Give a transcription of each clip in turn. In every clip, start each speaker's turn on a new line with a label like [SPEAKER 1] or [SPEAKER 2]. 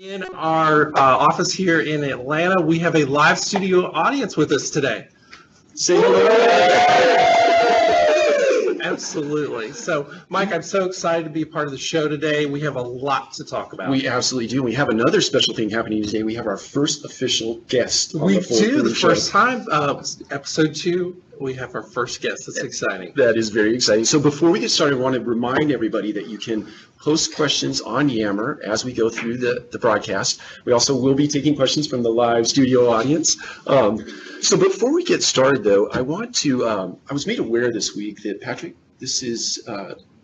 [SPEAKER 1] In our office here in Atlanta, we have a live studio audience with us today. Say hello. Absolutely. So, Mike, I'm so excited to be a part of the show today. We have a lot to talk about.
[SPEAKER 2] We absolutely do. We have another special thing happening today. We have our first official guest.
[SPEAKER 1] We do. The first time, episode 2. We have our first guest. That's exciting.
[SPEAKER 2] That is very exciting. So before we get started, I want to remind everybody that you can post questions on Yammer as we go through the broadcast. We also will be taking questions from the live studio audience. So before we get started, though, I want to, I was made aware this week that, Patrick, this is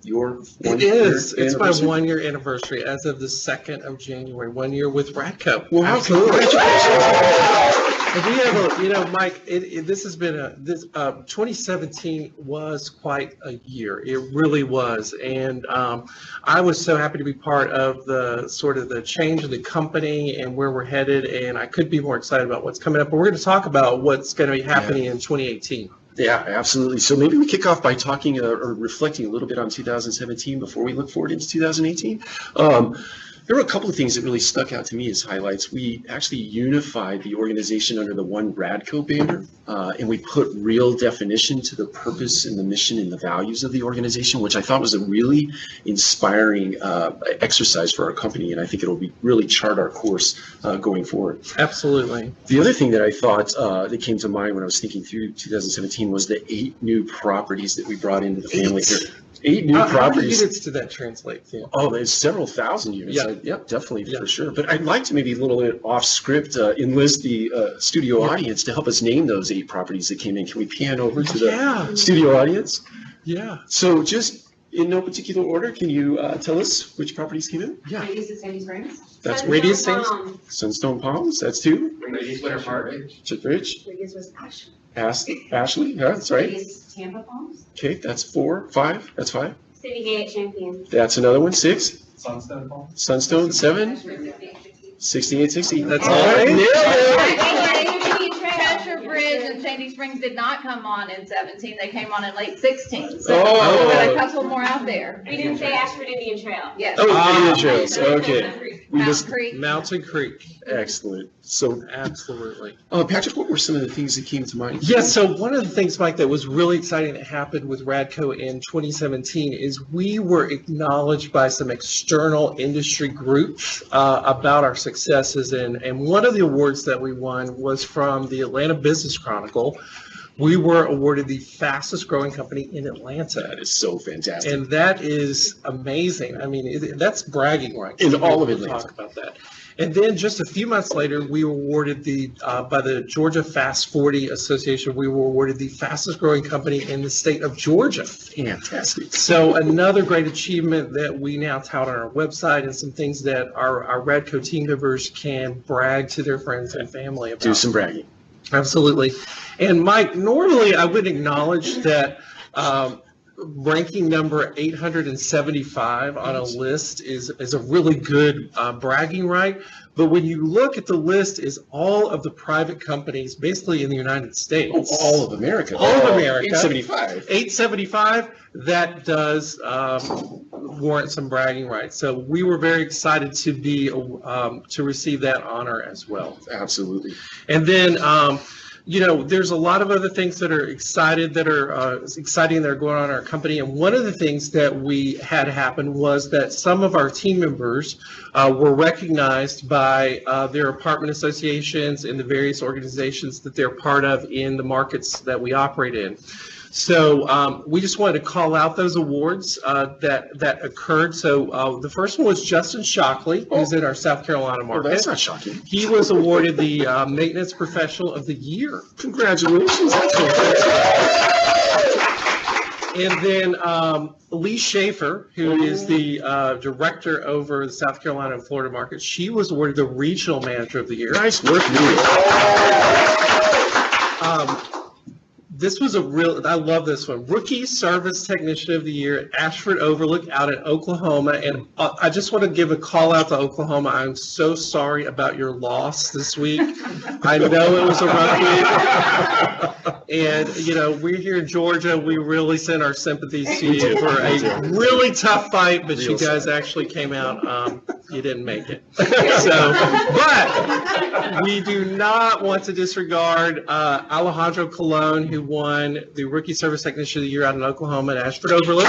[SPEAKER 2] your 1 year anniversary.
[SPEAKER 1] It's my 1 year anniversary as of the 2nd of January, 1 year with Radco.
[SPEAKER 2] Well, how congratulations.
[SPEAKER 1] We have a, Mike, this has been 2017 was quite a year. It really was. And I was so happy to be part of the sort of the change of the company and where we're headed. And I couldn't be more excited about what's coming up. But we're going to talk about what's going to be happening in 2018.
[SPEAKER 2] Yeah, absolutely. So maybe we kick off by talking or reflecting a little bit on 2017 before we look forward into 2018. There were a couple of things that really stuck out to me as highlights. We actually unified the organization under the one Radco banner, and we put real definition to the purpose and the mission and the values of the organization, which I thought was a really inspiring exercise for our company, and I think it'll really chart our course going forward.
[SPEAKER 1] Absolutely.
[SPEAKER 2] The other thing that I thought that came to mind when I was thinking through 2017 was the 8 new properties that we brought into the family here. 8 new properties.
[SPEAKER 1] How many units did that translate to?
[SPEAKER 2] Oh, there's several thousand units.
[SPEAKER 1] Yeah.
[SPEAKER 2] Yep, definitely, for sure. But I'd like to maybe a little bit off script enlist the studio audience to help us name those 8 properties that came in. Can we pan over to the studio audience?
[SPEAKER 1] Yeah.
[SPEAKER 2] So just in no particular order, can you tell us which properties came in?
[SPEAKER 3] Yeah. Radius at Sandy Springs.
[SPEAKER 2] That's
[SPEAKER 1] Radius
[SPEAKER 2] Sunstone Palms. That's 2.
[SPEAKER 3] Radius Winter Park.
[SPEAKER 2] Chip Ridge.
[SPEAKER 3] Radius was Ashley.
[SPEAKER 2] Ashley. Yeah, that's right.
[SPEAKER 3] Radius Tampa Palms.
[SPEAKER 2] Okay, that's 4. 5. That's 5.
[SPEAKER 3] City Gate Champion.
[SPEAKER 2] That's another one. 6.
[SPEAKER 4] Sunstone Palms.
[SPEAKER 2] Sunstone. 7. 6860. That's all
[SPEAKER 5] Pressure Bridge and Sandy Springs did not come on in 17. They came on in late 16. So
[SPEAKER 2] Oh.
[SPEAKER 5] we got a couple more out there.
[SPEAKER 3] We didn't say Ashford Indian Trail.
[SPEAKER 5] Yes.
[SPEAKER 2] Oh, Indian Trails. Okay. We
[SPEAKER 5] Mountain
[SPEAKER 2] just
[SPEAKER 5] Creek.
[SPEAKER 1] Mountain Creek.
[SPEAKER 2] excellent. So,
[SPEAKER 1] Absolutely.
[SPEAKER 2] Patrick, what were some of the things that came to mind?
[SPEAKER 1] Yes, so one of the things, Mike, that was really exciting that happened with Radco in 2017 is we were acknowledged by some external industry groups about our successes. And one of the awards that we won was from the Atlanta Business Chronicle. We were awarded the fastest growing company in Atlanta.
[SPEAKER 2] That is so fantastic.
[SPEAKER 1] And that is amazing. I mean, that's bragging rights.
[SPEAKER 2] In all of
[SPEAKER 1] We'll
[SPEAKER 2] Atlanta.
[SPEAKER 1] talk about that. And then just a few months later, we were awarded by the Georgia Fast 40 Association, we were awarded the fastest growing company in the state of Georgia.
[SPEAKER 2] Fantastic.
[SPEAKER 1] So another great achievement that we now tout on our website and some things that our Radco team members can brag to their friends and family about.
[SPEAKER 2] Do some bragging.
[SPEAKER 1] Absolutely. And Mike, normally I would acknowledge that ranking number 875 on a list is a really good bragging right. But when you look at the list is all of the private companies basically in the United States.
[SPEAKER 2] Oh, all of America.
[SPEAKER 1] All of America.
[SPEAKER 2] 875.
[SPEAKER 1] 875, that does warrant some bragging rights. So we were very excited to be to receive that honor as well.
[SPEAKER 2] Absolutely.
[SPEAKER 1] And then, there's a lot of other things that are exciting that are going on in our company. And one of the things that we had happen was that some of our team members were recognized by their apartment associations and the various organizations that they're part of in the markets that we operate in. So we just wanted to call out those awards that occurred. So the first one was Justin Shockley, who's in our South Carolina market.
[SPEAKER 2] Well, that's not shocking.
[SPEAKER 1] He was awarded the Maintenance Professional of the Year.
[SPEAKER 2] Congratulations. That's fantastic.
[SPEAKER 1] And then Lee Schaefer, who is the director over the South Carolina and Florida market, she was awarded the Regional Manager of the Year.
[SPEAKER 2] Nice work, Lee.
[SPEAKER 1] This was I love this one. Rookie Service Technician of the Year at Ashford Overlook out in Oklahoma. And I just want to give a call out to Oklahoma. I'm so sorry about your loss this week. I know it was a rough week. And, we're here in Georgia. We really send our sympathies to you for a really tough fight, but you guys actually came out. You didn't make it. But we do not want to disregard Alejandro Colon, who won the Rookie Service Technician of the Year out in Oklahoma at Ashford Overlook.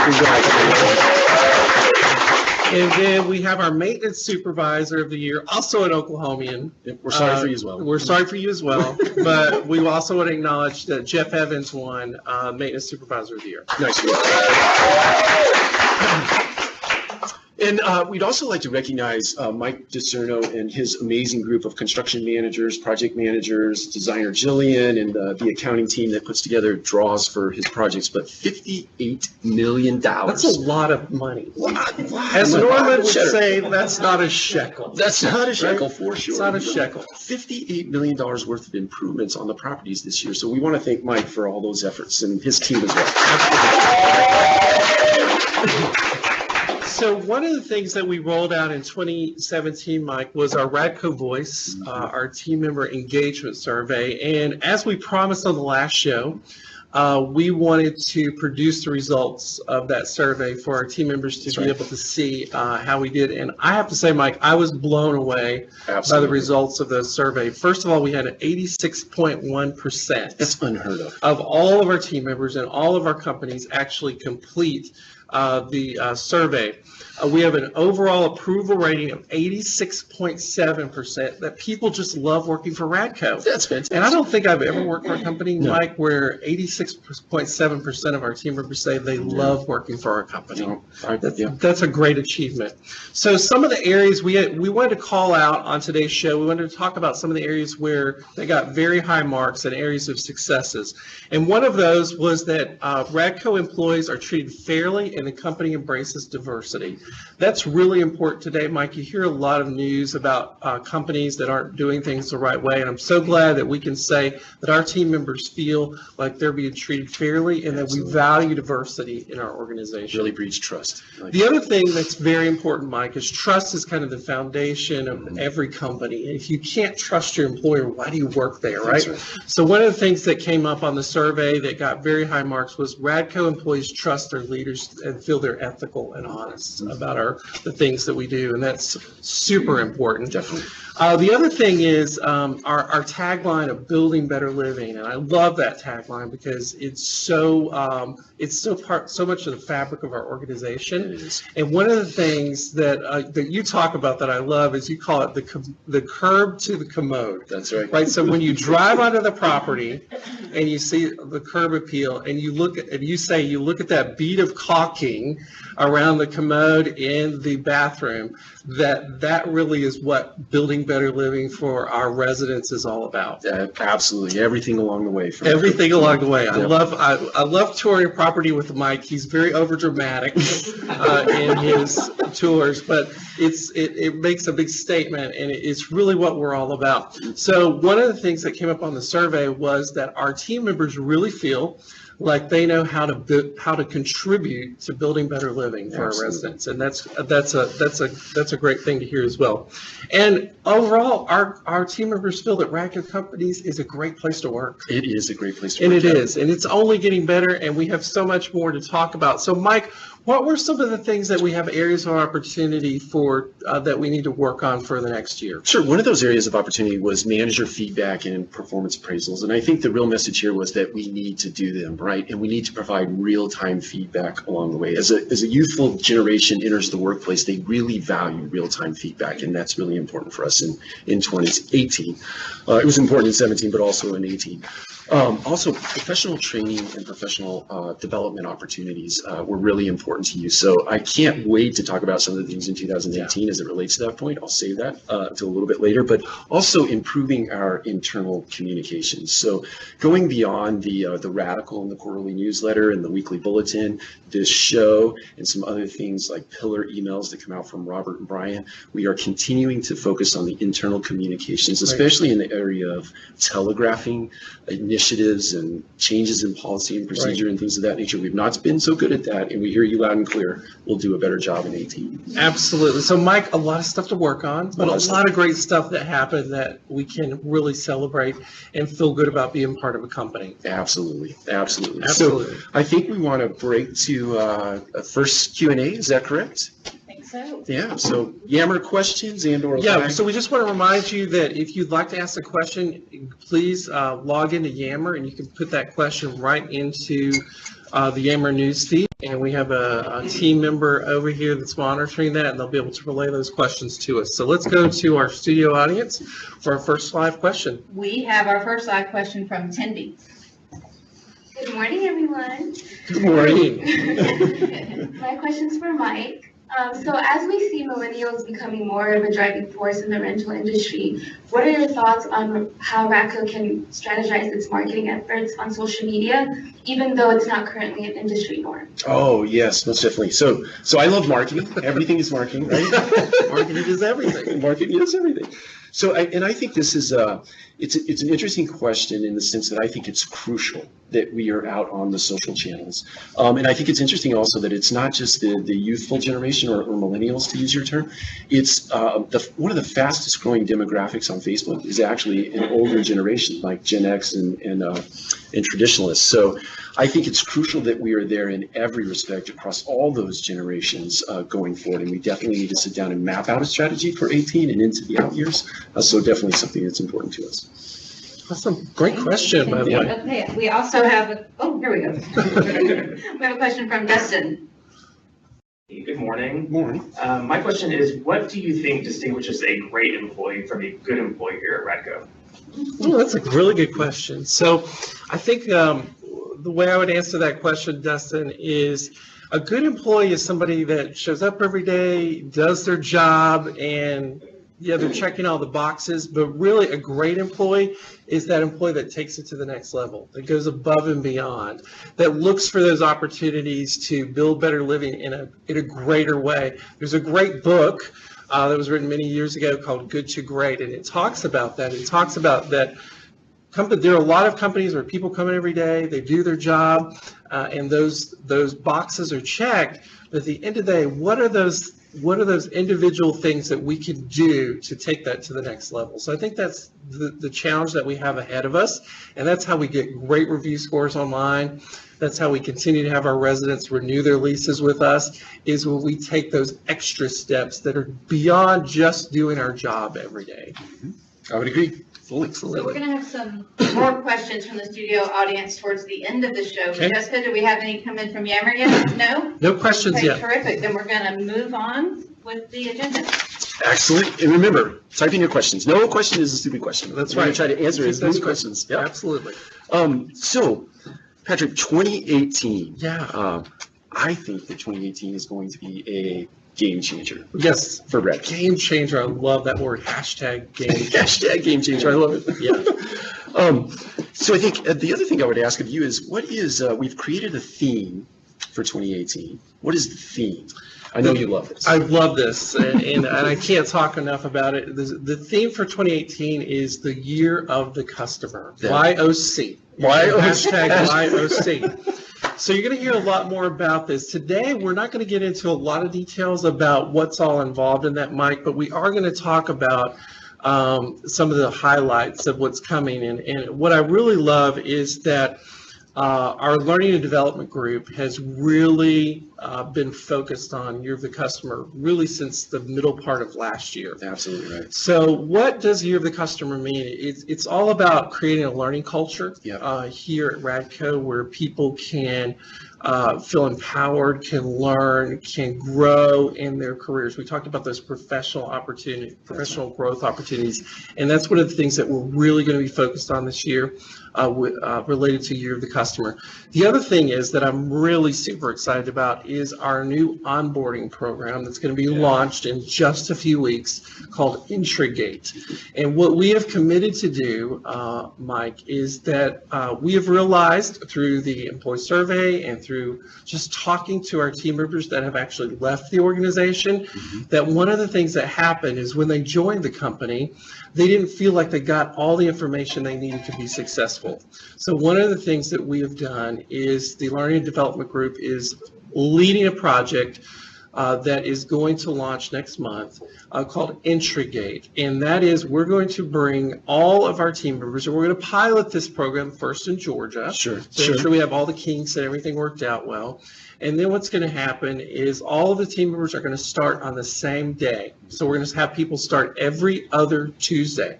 [SPEAKER 1] And then we have our Maintenance Supervisor of the Year, also an Oklahomian.
[SPEAKER 2] We're sorry for you as well.
[SPEAKER 1] We're sorry for you as well. But we also want to acknowledge that Jeff Evans won Maintenance Supervisor of the Year.
[SPEAKER 2] Nice. And we'd also like to recognize Mike DiCerno and his amazing group of construction managers, project managers, designer Jillian, and the accounting team that puts together draws for his projects. But $58 million.
[SPEAKER 1] That's a lot of money. As Norman would say, that's not a shekel.
[SPEAKER 2] That's not a shekel, for sure.
[SPEAKER 1] It's not a shekel.
[SPEAKER 2] $58 million worth of improvements on the properties this year. So we want to thank Mike for all those efforts and his team as well.
[SPEAKER 1] So one of the things that we rolled out in 2017, Mike, was our Radco Voice, our team member engagement survey. And as we promised on the last show, we wanted to produce the results of that survey for our team members to be able to see how we did. And I have to say, Mike, I was blown away by the results of the survey. First of all, we had an 86.1%.
[SPEAKER 2] That's unheard
[SPEAKER 1] of all of our team members and all of our companies actually complete the survey. We have an overall approval rating of 86.7%, that people just love working for Radco.
[SPEAKER 2] That's fantastic.
[SPEAKER 1] And I don't think I've ever worked for a company, Mike, where 86.7% of our team members say they love working for our company. That's a great achievement. So some of the areas we wanted to call out on today's show, we wanted to talk about some of the areas where they got very high marks and areas of successes. And one of those was that Radco employees are treated fairly and the company embraces diversity. That's really important today, Mike. You hear a lot of news about companies that aren't doing things the right way, and I'm so glad that we can say that our team members feel like they're being treated fairly and that we value diversity in our organization.
[SPEAKER 2] Really breeds trust.
[SPEAKER 1] The other thing that's very important, Mike, is trust is kind of the foundation of every company. If you can't trust your employer, why do you work there, right? So one of the things that came up on the survey that got very high marks was Radco employees trust their leaders and feel they're ethical and honest about the things that we do, and that's super important.
[SPEAKER 2] Definitely.
[SPEAKER 1] The other thing is our tagline of building better living, and I love that tagline because it's so much of the fabric of our organization.
[SPEAKER 2] It is.
[SPEAKER 1] And one of the things that you talk about that I love is you call it the curb to the commode.
[SPEAKER 2] That's right.
[SPEAKER 1] Right. So when you drive onto the property and you see the curb appeal, and you look at that bead of caulking around the commode in the bathroom, that really is what building better living for our residents is all about.
[SPEAKER 2] Absolutely, everything along the way.
[SPEAKER 1] Everything along the way. I love touring property with Mike. He's very overdramatic in his tours, but it makes a big statement, and it's really what we're all about. So one of the things that came up on the survey was that our team members really feel like they know how to contribute to building better living for our residents, and that's a great thing to hear as well. And overall, our team members feel that Radco Companies is a great place to work.
[SPEAKER 2] It is a great place to work.
[SPEAKER 1] And it is, and it's only getting better, and we have so much more to talk about. So, Mike, what were some of the things that we have areas of opportunity for that we need to work on for the next year?
[SPEAKER 2] Sure. One of those areas of opportunity was manager feedback and performance appraisals. And I think the real message here was that we need to do them, right? And we need to provide real-time feedback along the way. As a youthful generation enters the workplace, they really value real-time feedback, and that's really important for us in 2018. It was important in 17, but also in 18. Also, professional training and professional development opportunities were really important to you. So I can't wait to talk about some of the things in 2018 as it relates to that point. I'll save that until a little bit later, but also improving our internal communications. So going beyond the Radical and the quarterly newsletter and the weekly bulletin, this show, and some other things like pillar emails that come out from Robert and Brian, we are continuing to focus on the internal communications, especially in the area of telegraphing initiatives initiatives and changes in policy and procedure and things of that nature. We've not been so good at that, and we hear you loud and clear. We'll do a better job in 18.
[SPEAKER 1] Absolutely. So, Mike, a lot of stuff to work on, but a lot of great stuff that happened that we can really celebrate and feel good about being part of a company.
[SPEAKER 2] Absolutely. Absolutely.
[SPEAKER 1] Absolutely.
[SPEAKER 2] So I think we want to break to a first Q&A. Is that correct?
[SPEAKER 5] So
[SPEAKER 2] Yeah. So Yammer questions and/or
[SPEAKER 1] Yeah, so we just want to remind you that if you'd like to ask a question, please log into Yammer and you can put that question right into the Yammer news feed. And we have a team member over here that's monitoring that, and they'll be able to relay those questions to us. So let's go to our studio audience for our first live question.
[SPEAKER 5] we have our first live question from Tenby.
[SPEAKER 3] Good morning, everyone.
[SPEAKER 1] Good morning.
[SPEAKER 3] My question's for Mike. So as we see millennials becoming more of a driving force in the rental industry, what are your thoughts on how Radco can strategize its marketing efforts on social media, even though it's not currently an industry norm?
[SPEAKER 2] Oh, yes, most definitely. So I love marketing. Everything is marketing, right?
[SPEAKER 1] Marketing is everything.
[SPEAKER 2] Marketing is everything. So I think this is it's an interesting question in the sense that I think it's crucial that we are out on the social channels. And I think it's interesting also that it's not just the youthful generation or millennials, to use your term. It's one of the fastest growing demographics on Facebook is actually an older generation like Gen X and traditionalists. So I think it's crucial that we are there in every respect across all those generations going forward. And we definitely need to sit down and map out a strategy for 18 and into the out years. So definitely something that's important to us.
[SPEAKER 1] Awesome. Great question, by the way.
[SPEAKER 5] Okay, we also have, here we go. We have a question from Dustin.
[SPEAKER 4] Good morning.
[SPEAKER 2] Morning.
[SPEAKER 4] My question is, what do you think distinguishes a great employee from a good employee here at Radco?
[SPEAKER 1] Oh, that's a really good question. So I think the way I would answer that question, Dustin, is a good employee is somebody that shows up every day, does their job, and yeah, they're checking all the boxes, but really a great employee is that employee that takes it to the next level, that goes above and beyond, that looks for those opportunities to build better living in a greater way. There's a great book that was written many years ago called Good to Great, and it talks about that. It talks about that there are a lot of companies where people come in every day, they do their job, and those boxes are checked. But at the end of the day, what are those individual things that we can do to take that to the next level? So I think that's the challenge that we have ahead of us, and that's how we get great review scores online. That's how we continue to have our residents renew their leases with us, is when we take those extra steps that are beyond just doing our job every day.
[SPEAKER 2] I would agree.
[SPEAKER 5] So we're going to have some more questions from the studio audience towards the end of the show.
[SPEAKER 1] Okay.
[SPEAKER 5] Jessica, do we have any come in from Yammer yet? No?
[SPEAKER 1] No questions
[SPEAKER 5] Okay,
[SPEAKER 1] yet.
[SPEAKER 5] terrific. Then we're going to move on with the agenda.
[SPEAKER 2] Excellent. And remember, type in your questions. No question is a stupid question.
[SPEAKER 1] That's
[SPEAKER 2] We're
[SPEAKER 1] right.
[SPEAKER 2] going to try to answer as
[SPEAKER 1] That's
[SPEAKER 2] many
[SPEAKER 1] right.
[SPEAKER 2] questions. Yeah.
[SPEAKER 1] Absolutely.
[SPEAKER 2] So, Patrick, 2018.
[SPEAKER 1] Yeah.
[SPEAKER 2] I think that 2018 is going to be a game changer
[SPEAKER 1] Yes.
[SPEAKER 2] for Red.
[SPEAKER 1] Game changer. I love that word. Hashtag game.
[SPEAKER 2] Hashtag game changer. I love it.
[SPEAKER 1] Yeah.
[SPEAKER 2] So I think the other thing I would ask of you is, what is, we've created a theme for 2018. What is the theme? I know you love this.
[SPEAKER 1] I love this, and I can't talk enough about it. The theme for 2018 is the year of the customer.
[SPEAKER 2] Yeah.
[SPEAKER 1] YOC.
[SPEAKER 2] YOC.
[SPEAKER 1] Hashtag YOC. So you're going to hear a lot more about this. Today, we're not going to get into a lot of details about what's all involved in that, Mike, but we are going to talk about some of the highlights of what's coming. And what I really love is that our learning and development group has really been focused on Year of the Customer really since the middle part of last year.
[SPEAKER 2] Absolutely right.
[SPEAKER 1] So what does Year of the Customer mean? It's all about creating a learning culture here at Radco where people can feel empowered, can learn, can grow in their careers. We talked about those professional growth opportunities, and that's one of the things that we're really going to be focused on this year related to Year of the Customer. The other thing is that I'm really super excited about is our new onboarding program that's going to be launched in just a few weeks called Intrigate. And what we have committed to do, Mike, is that we have realized through the employee survey and through just talking to our team members that have actually left the organization, that one of the things that happened is when they joined the company, they didn't feel like they got all the information they needed to be successful. So one of the things that we have done is the Learning and Development Group is leading a project that is going to launch next month called Entrygate. And that is, we're going to bring all of our team members, and we're going to pilot this program first in Georgia.
[SPEAKER 2] Sure,
[SPEAKER 1] So make sure we have all the kinks and everything worked out well. And then what's going to happen is all of the team members are going to start on the same day. So we're going to have people start every other Tuesday.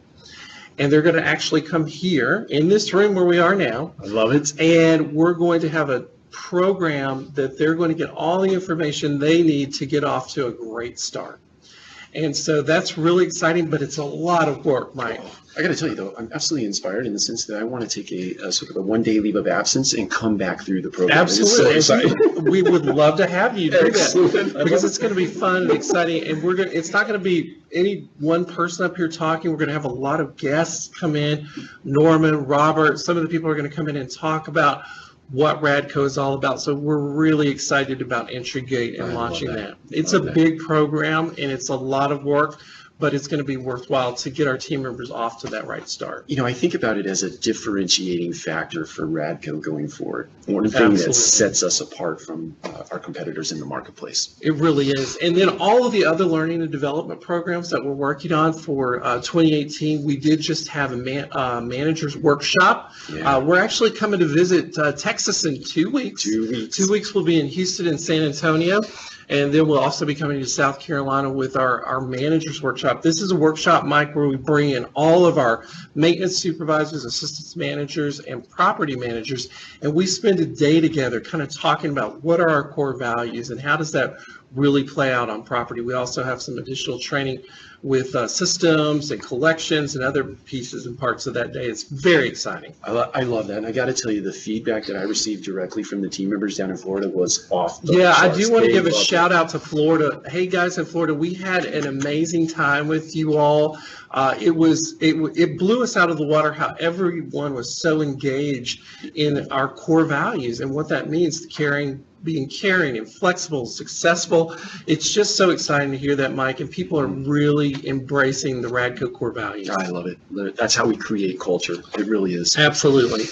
[SPEAKER 1] And they're going to actually come here in this room where we are now.
[SPEAKER 2] I love it.
[SPEAKER 1] And we're going to have a program that they're going to get all the information they need to get off to a great start. And so that's really exciting, but it's a lot of work, Mike.
[SPEAKER 2] I got to tell you, though, I'm absolutely inspired in the sense that I want to take a sort of a one-day leave of absence and come back through the program.
[SPEAKER 1] Absolutely.
[SPEAKER 2] It's so exciting.
[SPEAKER 1] We would love to have you do
[SPEAKER 2] Excellent.
[SPEAKER 1] that because it's going to be fun and exciting. And it's not going to be any one person up here talking. We're going to have a lot of guests come in, Norman, Robert, some of the people are going to come in and talk about what Radco is all about. So we're really excited about Entrygate and launching that. It's a big program and it's a lot of work, but it's going to be worthwhile to get our team members off to that right start.
[SPEAKER 2] You know, I think about it as a differentiating factor for Radco going forward. One thing that
[SPEAKER 1] Absolutely.
[SPEAKER 2] sets us apart from our competitors in the marketplace.
[SPEAKER 1] It really is. And then all of the other learning and development programs that we're working on for 2018, we did just have a manager's workshop.
[SPEAKER 2] Yeah.
[SPEAKER 1] We're actually coming to visit Texas in 2 weeks.
[SPEAKER 2] 2 weeks.
[SPEAKER 1] 2 weeks we'll be in Houston and San Antonio. And then we'll also be coming to South Carolina with our managers workshop. This is a workshop, Mike, where we bring in all of our maintenance supervisors, assistance managers, and property managers, and we spend a day together kind of talking about what are our core values and how does that really play out on property. We also have some additional training with systems and collections and other pieces and parts of that day. It's very exciting.
[SPEAKER 2] I love that. And I got to tell you, the feedback that I received directly from the team members down in Florida was off the
[SPEAKER 1] Yeah,
[SPEAKER 2] charts.
[SPEAKER 1] I do want to
[SPEAKER 2] They
[SPEAKER 1] give a
[SPEAKER 2] loved it.
[SPEAKER 1] shout out to Florida. Hey guys in Florida, we had an amazing time with you all. It blew us out of the water how everyone was so engaged in our core values and what that means, being caring and flexible, successful. It's just so exciting to hear that, Mike, and people are really embracing the Radco core values.
[SPEAKER 2] I love it. That's how we create culture. It really is.
[SPEAKER 1] Absolutely.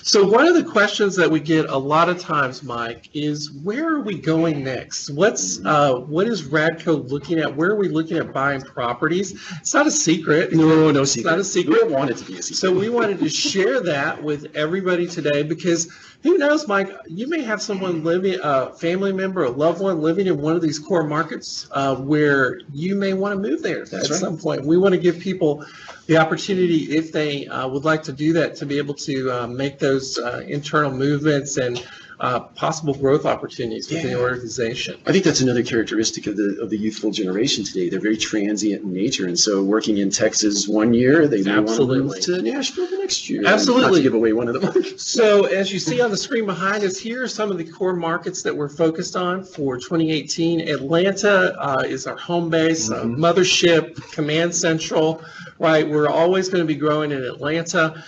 [SPEAKER 1] So one of the questions that we get a lot of times, Mike, is where are we going next? What is Radco looking at? Where are we looking at buying properties? It's not a secret.
[SPEAKER 2] No
[SPEAKER 1] It's
[SPEAKER 2] secret.
[SPEAKER 1] not a secret.
[SPEAKER 2] We don't want it to be a secret.
[SPEAKER 1] So we wanted to share that with everybody today because who knows, Mike, you may have someone living, a family member, a loved one living in one of these core markets where you may want to move there at some point. We want to give people the opportunity, if they would like to do that, to be able to make those internal movements and possible growth opportunities within the organization.
[SPEAKER 2] I think that's another characteristic of the youthful generation today. They're very transient in nature, and so working in Texas one year, they may want to move to Nashville the next year.
[SPEAKER 1] Absolutely.
[SPEAKER 2] Not to give away one of them.
[SPEAKER 1] So as you see on the screen behind us, here are some of the core markets that we're focused on for 2018. Atlanta is our home base, mothership, command central, right? We're always going to be growing in Atlanta.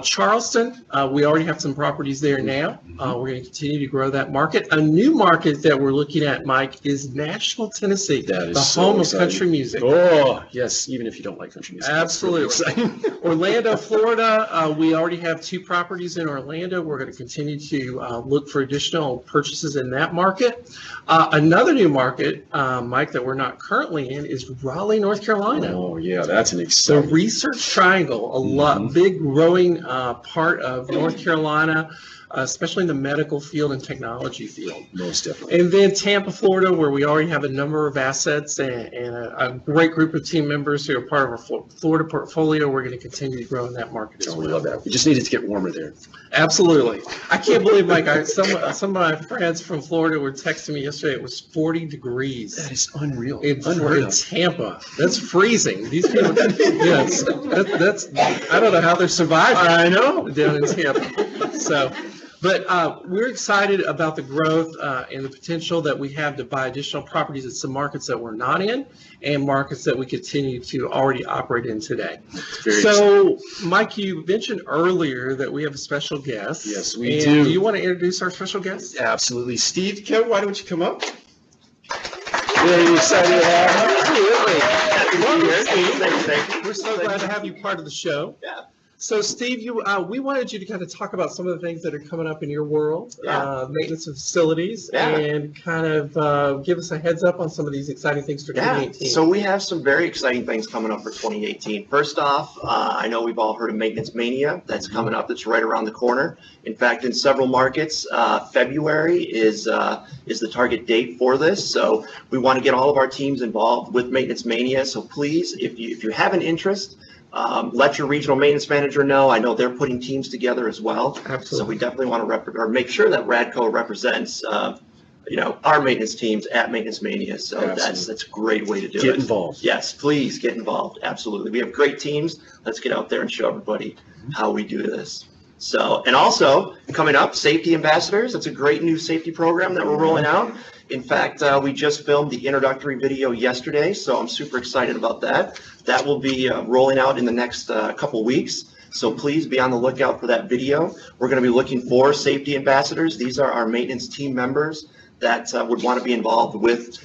[SPEAKER 1] Charleston, we already have some properties there now. We're going to continue to grow that market. A new market that we're looking at, Mike, is Nashville, Tennessee,
[SPEAKER 2] That is
[SPEAKER 1] the
[SPEAKER 2] so
[SPEAKER 1] home
[SPEAKER 2] exciting.
[SPEAKER 1] of country music.
[SPEAKER 2] Oh, yes, even if you don't like country music. that's really
[SPEAKER 1] Absolutely.
[SPEAKER 2] exciting.
[SPEAKER 1] Orlando, Florida, we already have 2 properties in Orlando. We're going to continue to look for additional purchases in that market. Another new market, Mike, that we're not currently in is Raleigh, North Carolina.
[SPEAKER 2] Oh, yeah, that's an
[SPEAKER 1] The
[SPEAKER 2] exciting.
[SPEAKER 1] Research Triangle, big growing part of North Carolina, especially in the medical field and technology field.
[SPEAKER 2] Most definitely.
[SPEAKER 1] And then Tampa, Florida, where we already have a number of assets and a great group of team members who are part of our Florida portfolio. We're going to continue to grow in that market as
[SPEAKER 2] We
[SPEAKER 1] well.
[SPEAKER 2] love that. We just needed to get warmer there.
[SPEAKER 1] Absolutely. I can't believe, Mike, some of my friends from Florida were texting me yesterday. It was 40 degrees.
[SPEAKER 2] That is unreal.
[SPEAKER 1] In
[SPEAKER 2] Unreal.
[SPEAKER 1] Tampa. That's freezing. These people, that's I don't know how they're surviving.
[SPEAKER 2] I know.
[SPEAKER 1] Down in Tampa. So, But we're excited about the growth and the potential that we have to buy additional properties in some markets that we're not in and markets that we continue to already operate in today. So, Mike, you mentioned earlier that we have a special guest.
[SPEAKER 2] Yes, we
[SPEAKER 1] and
[SPEAKER 2] do.
[SPEAKER 1] Do you want to introduce our special guest?
[SPEAKER 2] Absolutely. Steve, Kevin, why don't you come up? Really excited to have you. Absolutely.
[SPEAKER 1] Thank you. We're so glad to have you part of the show.
[SPEAKER 6] Yeah.
[SPEAKER 1] So, Steve, we wanted you to kind of talk about some of the things that are coming up in your world, maintenance of facilities, and kind of give us a heads up on some of these exciting things for 2018.
[SPEAKER 6] So we have some very exciting things coming up for 2018. First off, I know we've all heard of Maintenance Mania. That's coming up. That's right around the corner. In fact, in several markets, February is the target date for this. So we want to get all of our teams involved with Maintenance Mania. So please, if you have an interest, let your regional maintenance manager know. I know they're putting teams together as well.
[SPEAKER 1] Absolutely.
[SPEAKER 6] So we definitely want to make sure that Radco represents, our maintenance teams at Maintenance Mania. So that's a great way to do it.
[SPEAKER 2] Get involved.
[SPEAKER 6] Yes, please get involved. Absolutely. We have great teams. Let's get out there and show everybody how we do this. So, and also coming up, Safety Ambassadors. It's a great new safety program that we're rolling out. In fact, we just filmed the introductory video yesterday, so I'm super excited about that. That will be rolling out in the next couple weeks. So please be on the lookout for that video. We're going to be looking for safety ambassadors. These are our maintenance team members that would want to be involved with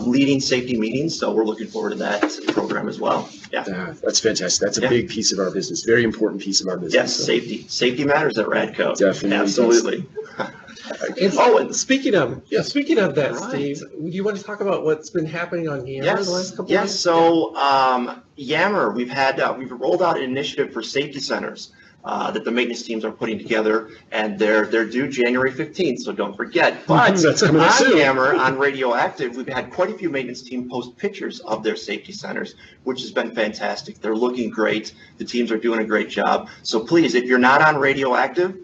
[SPEAKER 6] leading safety meetings. So we're looking forward to that program as well. Yeah.
[SPEAKER 2] That's fantastic. That's a big piece of our business. Very important piece of our business.
[SPEAKER 6] Yes, safety. Safety matters at Radco.
[SPEAKER 2] Definitely.
[SPEAKER 6] Absolutely.
[SPEAKER 1] And speaking of that,
[SPEAKER 6] Right.
[SPEAKER 1] Steve, do you want to talk about what's been happening on Yammer the last couple of
[SPEAKER 6] Yes.
[SPEAKER 1] weeks?
[SPEAKER 6] So Yammer, we've rolled out an initiative for safety centers that the maintenance teams are putting together, and they're due January 15th. So don't forget. But
[SPEAKER 2] That's coming up
[SPEAKER 6] on
[SPEAKER 2] soon.
[SPEAKER 6] Yammer, on Radioactive, we've had quite a few maintenance team post pictures of their safety centers, which has been fantastic. They're looking great. The teams are doing a great job. So please, if you're not on Radioactive,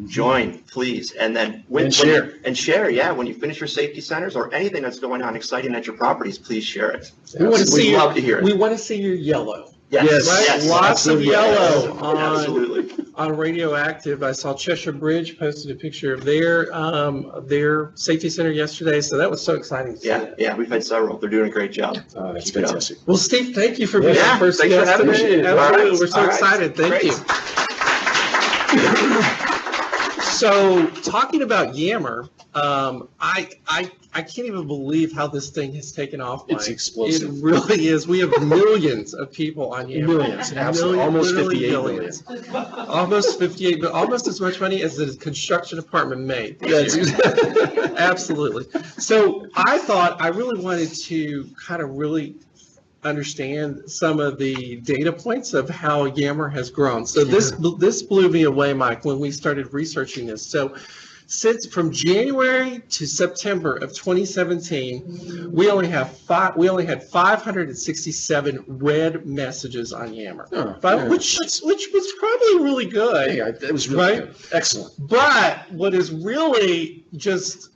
[SPEAKER 6] join, please, and then share. Yeah, when you finish your safety centers or anything that's going on exciting at your properties, please share it.
[SPEAKER 1] We want to see
[SPEAKER 6] We'd love to hear it.
[SPEAKER 1] We want to see your yellow.
[SPEAKER 6] Yes,
[SPEAKER 1] Right?
[SPEAKER 6] yes,
[SPEAKER 1] Lots of yellow
[SPEAKER 6] absolutely.
[SPEAKER 1] on Radioactive. I saw Cheshire Bridge posted a picture of their safety center yesterday, so that was so exciting to see that.
[SPEAKER 6] Yeah, we've had several. They're doing a great job.
[SPEAKER 2] Oh, that's
[SPEAKER 6] Keep it up.
[SPEAKER 2] fantastic.
[SPEAKER 1] Well, Steve, thank you for being our first
[SPEAKER 6] thanks for
[SPEAKER 1] guest
[SPEAKER 6] having me.
[SPEAKER 1] today.
[SPEAKER 6] All right.
[SPEAKER 1] Absolutely, we're so
[SPEAKER 6] All right.
[SPEAKER 1] excited. Thank
[SPEAKER 6] Great.
[SPEAKER 1] you. So, talking about Yammer, I can't even believe how this thing has taken off.
[SPEAKER 2] It's
[SPEAKER 1] Mike.
[SPEAKER 2] explosive.
[SPEAKER 1] It really is. We have millions of people on Yammer.
[SPEAKER 2] Millions, absolutely. Almost
[SPEAKER 1] Literally
[SPEAKER 2] 58
[SPEAKER 1] millions. Almost 58, but almost as much money as the construction department made. Absolutely. So I really wanted to kind of really understand some of the data points of how Yammer has grown. So this blew me away, Mike, when we started researching this. So since from January to September of 2017, we only had 567 read messages on Yammer, which was probably really good.
[SPEAKER 2] Yeah, that was really good. Excellent.
[SPEAKER 1] But what is really just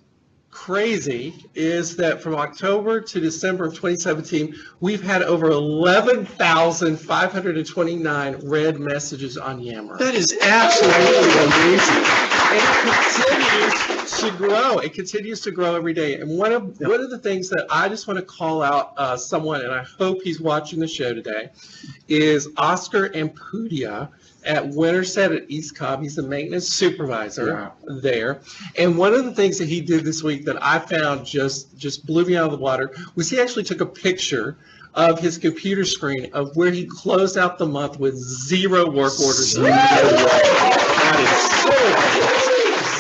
[SPEAKER 1] crazy is that from October to December of 2017, we've had over 11,529 read messages on Yammer.
[SPEAKER 2] That is absolutely amazing.
[SPEAKER 1] And it continues to grow. It continues to grow every day. And one of the things that I just want to call out someone, and I hope he's watching the show today, is Oscar Ampudia at Winterset at East Cobb. He's the maintenance supervisor there. And one of the things that he did this week that I found just blew me out of the water was he actually took a picture of his computer screen of where he closed out the month with 0 work orders. That is so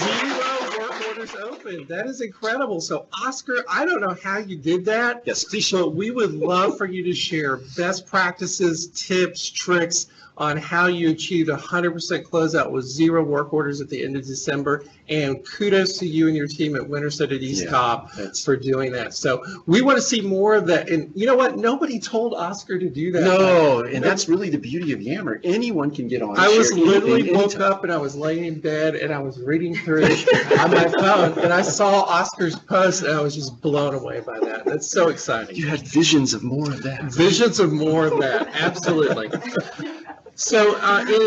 [SPEAKER 1] 0 work orders open. That is incredible. So Oscar, I don't know how you did that.
[SPEAKER 2] Yes, please.
[SPEAKER 1] But we would love for you to share best practices, tips, tricks on how you achieved 100% closeout with 0 work orders at the end of December. And kudos to you and your team at Winterset at East Cobb for doing that. So we want to see more of that. And you know what? Nobody told Oscar to do that.
[SPEAKER 2] No, and that's really the beauty of Yammer. Anyone can get on.
[SPEAKER 1] I was
[SPEAKER 2] share
[SPEAKER 1] literally
[SPEAKER 2] anything,
[SPEAKER 1] woke
[SPEAKER 2] anytime.
[SPEAKER 1] up and I was laying in bed and I was reading through it on my phone and I saw Oscar's post and I was just blown away by that. That's so exciting.
[SPEAKER 2] You had visions of more of that.
[SPEAKER 1] Visions of more of that. Absolutely. So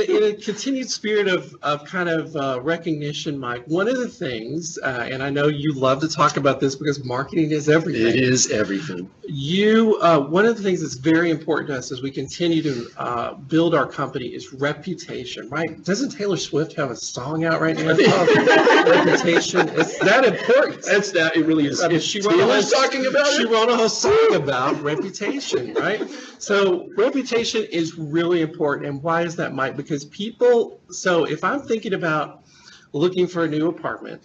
[SPEAKER 1] in a continued spirit of kind of recognition, Mike, one of the things, and I know you love to talk about this because marketing is everything.
[SPEAKER 2] It is everything.
[SPEAKER 1] One of the things that's very important to us as we continue to build our company is reputation, right? Doesn't Taylor Swift have a song out right now called Reputation? It's that important.
[SPEAKER 2] That's that. It really is.
[SPEAKER 1] I mean,
[SPEAKER 2] If Taylor's talking about
[SPEAKER 1] she
[SPEAKER 2] it.
[SPEAKER 1] wrote a whole song about reputation, right? So reputation is really important. And why is that, Mike? Because people, so if I'm thinking about looking for a new apartment,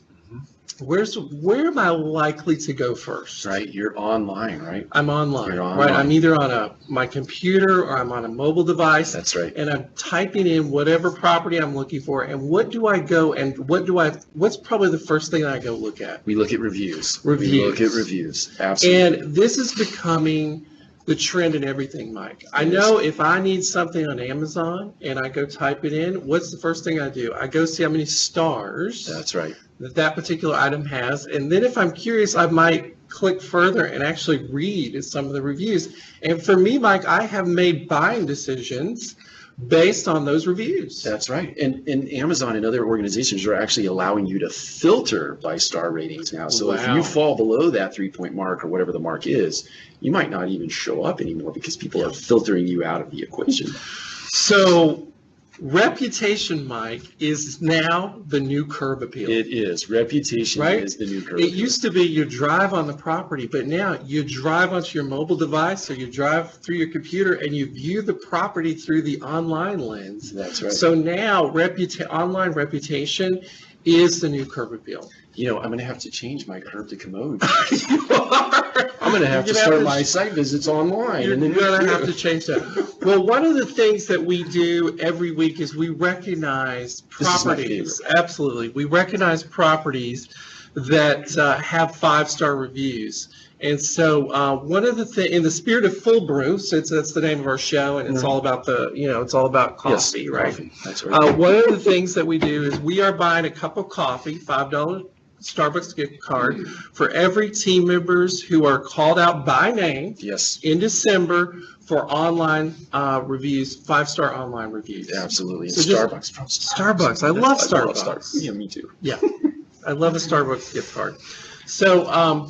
[SPEAKER 1] where am I likely to go first?
[SPEAKER 2] Right. You're online, right?
[SPEAKER 1] I'm online,
[SPEAKER 2] You're
[SPEAKER 1] right?
[SPEAKER 2] online.
[SPEAKER 1] I'm either on my computer or I'm on a mobile device.
[SPEAKER 2] That's right.
[SPEAKER 1] And I'm typing in whatever property I'm looking for. And what do I go and what's probably the first thing I go look at?
[SPEAKER 2] We look at reviews.
[SPEAKER 1] Reviews.
[SPEAKER 2] We look at reviews. Absolutely.
[SPEAKER 1] And this is becoming the trend in everything, Mike. I know if I need something on Amazon and I go type it in, what's the first thing I do? I go see how many stars
[SPEAKER 2] That's right.
[SPEAKER 1] that particular item has. And then if I'm curious, I might click further and actually read some of the reviews. And for me, Mike, I have made buying decisions based on those reviews.
[SPEAKER 2] That's right. And Amazon and other organizations are actually allowing you to filter by star ratings now. So if
[SPEAKER 1] Wow.
[SPEAKER 2] you fall below that 3-point mark or whatever the mark is, you might not even show up anymore because people are filtering you out of the equation.
[SPEAKER 1] So reputation, Mike, is now the new curb appeal.
[SPEAKER 2] It is. Reputation
[SPEAKER 1] Right?
[SPEAKER 2] is the new curve.
[SPEAKER 1] It used to be you drive on the property, but now you drive onto your mobile device or you drive through your computer and you view the property through the online lens.
[SPEAKER 2] That's right.
[SPEAKER 1] So now online reputation is the new curb appeal.
[SPEAKER 2] You know, I'm going to have to change my curb to commode.
[SPEAKER 1] You are.
[SPEAKER 2] I'm going to have to
[SPEAKER 1] You're gonna
[SPEAKER 2] start
[SPEAKER 1] have
[SPEAKER 2] my site visits online.
[SPEAKER 1] You're
[SPEAKER 2] and then
[SPEAKER 1] going to have to change that. Well, one of the things that we do every week is we recognize
[SPEAKER 2] This is my
[SPEAKER 1] properties. Absolutely. We recognize properties that have 5-star reviews. And so one of the things, in the spirit of full brew, since that's the name of our show and it's all about it's all about coffee,
[SPEAKER 2] Yes,
[SPEAKER 1] right?
[SPEAKER 2] coffee. That's right.
[SPEAKER 1] One of the things that we do is we are buying a cup of coffee, $5 Starbucks gift card for every team members who are called out by name
[SPEAKER 2] Yes,
[SPEAKER 1] in December for online reviews, 5-star online reviews.
[SPEAKER 2] absolutely. And
[SPEAKER 1] So just-
[SPEAKER 2] Starbucks.
[SPEAKER 1] Starbucks. I love Starbucks.
[SPEAKER 2] Yeah, me too.
[SPEAKER 1] Yeah, I love a Starbucks gift card. So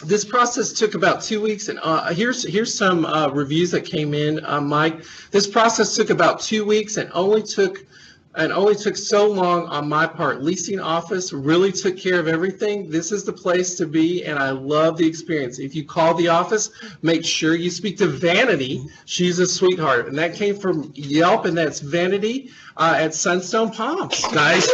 [SPEAKER 1] this process took about 2 weeks, and here's some reviews that came in, Mike. This process took about 2 weeks and only took so long on my part. Leasing office really took care of everything. This is the place to be, and I love the experience. If you call the office, make sure you speak to Vanity. She's a sweetheart, and that came from Yelp, and that's Vanity at Sunstone Palms. Nice.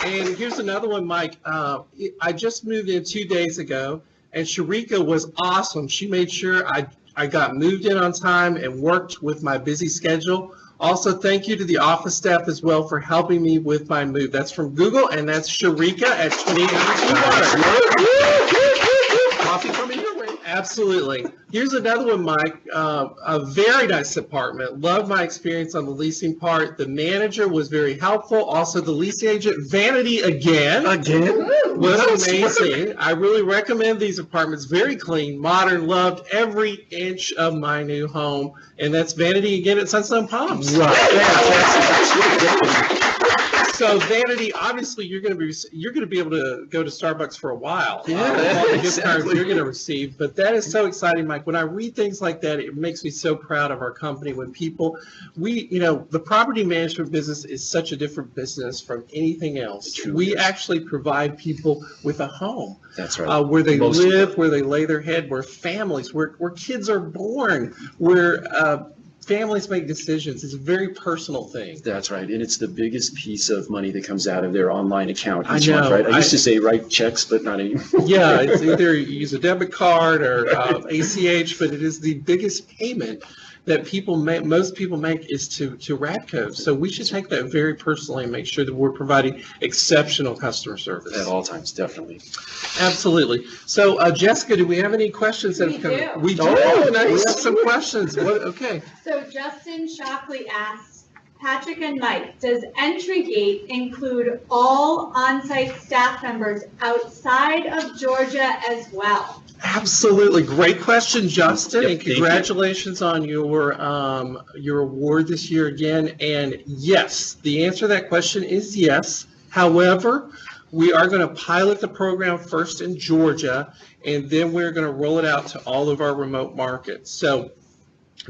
[SPEAKER 1] And here's another one, Mike. I just moved in 2 days ago, and Sharika was awesome. She made sure I got moved in on time and worked with my busy schedule. Also, thank you to the office staff as well for helping me with my move. That's from Google, and that's Sharika at 2800
[SPEAKER 2] Coffee coming your way.
[SPEAKER 1] Absolutely. Here's another one, Mike. A very nice apartment. Loved my experience on the leasing part. The manager was very helpful. Also, the leasing agent, Vanity again. Was amazing. I really recommend these apartments. Very clean, modern, loved every inch of my new home. And that's Vanity again at Sunstone Palms.
[SPEAKER 2] Right.
[SPEAKER 1] So Vanity, obviously you're going to be able to go to Starbucks for a while.
[SPEAKER 2] Yeah,
[SPEAKER 1] all the gift cards
[SPEAKER 2] exactly.
[SPEAKER 1] you're going to receive. But that is so exciting, Mike. When I read things like that, it makes me so proud of our company. When people, the property management business is such a different business from anything else.
[SPEAKER 2] It truly
[SPEAKER 1] We
[SPEAKER 2] is.
[SPEAKER 1] actually provide people with a home.
[SPEAKER 2] That's right.
[SPEAKER 1] Where they
[SPEAKER 2] Most
[SPEAKER 1] live,
[SPEAKER 2] people.
[SPEAKER 1] where they lay their head, where families, where kids are born, where families make decisions. It's a very personal thing.
[SPEAKER 2] That's right. And it's the biggest piece of money that comes out of their online account
[SPEAKER 1] I
[SPEAKER 2] each month,
[SPEAKER 1] know.
[SPEAKER 2] right? I used to say write checks, but not anymore.
[SPEAKER 1] Yeah, it's either you use a debit card or ACH, but it is the biggest payment that most people make is to Radco. So we should take that very personally and make sure that we're providing exceptional customer service.
[SPEAKER 2] At all times, definitely.
[SPEAKER 1] Absolutely. So Jessica, do we have any questions that have come?
[SPEAKER 5] do.
[SPEAKER 1] We do.
[SPEAKER 2] Oh,
[SPEAKER 1] We
[SPEAKER 2] nice.
[SPEAKER 1] have some questions. Okay.
[SPEAKER 7] So Justin Shockley asks, Patrick and Mike, does entry gate include all on-site staff members outside of Georgia as well?
[SPEAKER 1] Absolutely. Great question, Justin,
[SPEAKER 2] Yep,
[SPEAKER 1] and
[SPEAKER 2] thank you.
[SPEAKER 1] congratulations on your award this year again. And yes, the answer to that question is yes. However, we are going to pilot the program first in Georgia, and then we're going to roll it out to all of our remote markets. So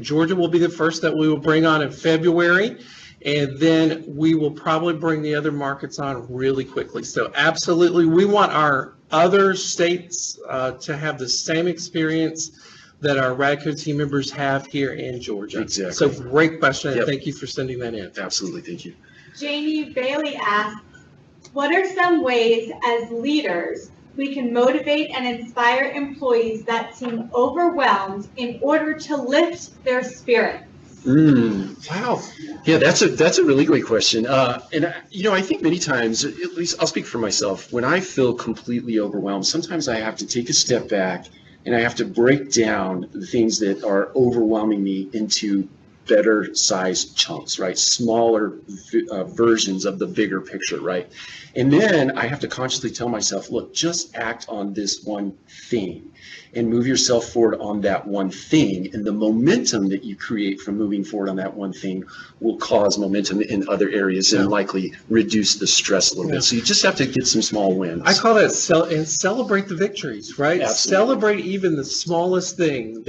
[SPEAKER 1] Georgia will be the first that we will bring on in February, and then we will probably bring the other markets on really quickly. So absolutely, we want our other states to have the same experience that our Radco team members have here in Georgia.
[SPEAKER 2] Exactly.
[SPEAKER 1] So great question, and
[SPEAKER 2] Yep.
[SPEAKER 1] thank you for sending that in.
[SPEAKER 2] Absolutely, thank you.
[SPEAKER 7] Jamie Bailey asks, what are some ways as leaders we can motivate and inspire employees that seem overwhelmed in order to lift their spirits?
[SPEAKER 2] Wow. Yeah, that's a really great question. I think many times, at least I'll speak for myself, when I feel completely overwhelmed, sometimes I have to take a step back and I have to break down the things that are overwhelming me into better sized chunks, right? Smaller versions of the bigger picture, right? And then I have to consciously tell myself, look, just act on this one thing and move yourself forward on that one thing. And the momentum that you create from moving forward on that one thing will cause momentum in other areas and likely reduce the stress a little bit. So you just have to get some small wins.
[SPEAKER 1] I call that and celebrate the victories, right?
[SPEAKER 2] Absolutely.
[SPEAKER 1] Celebrate even the smallest thing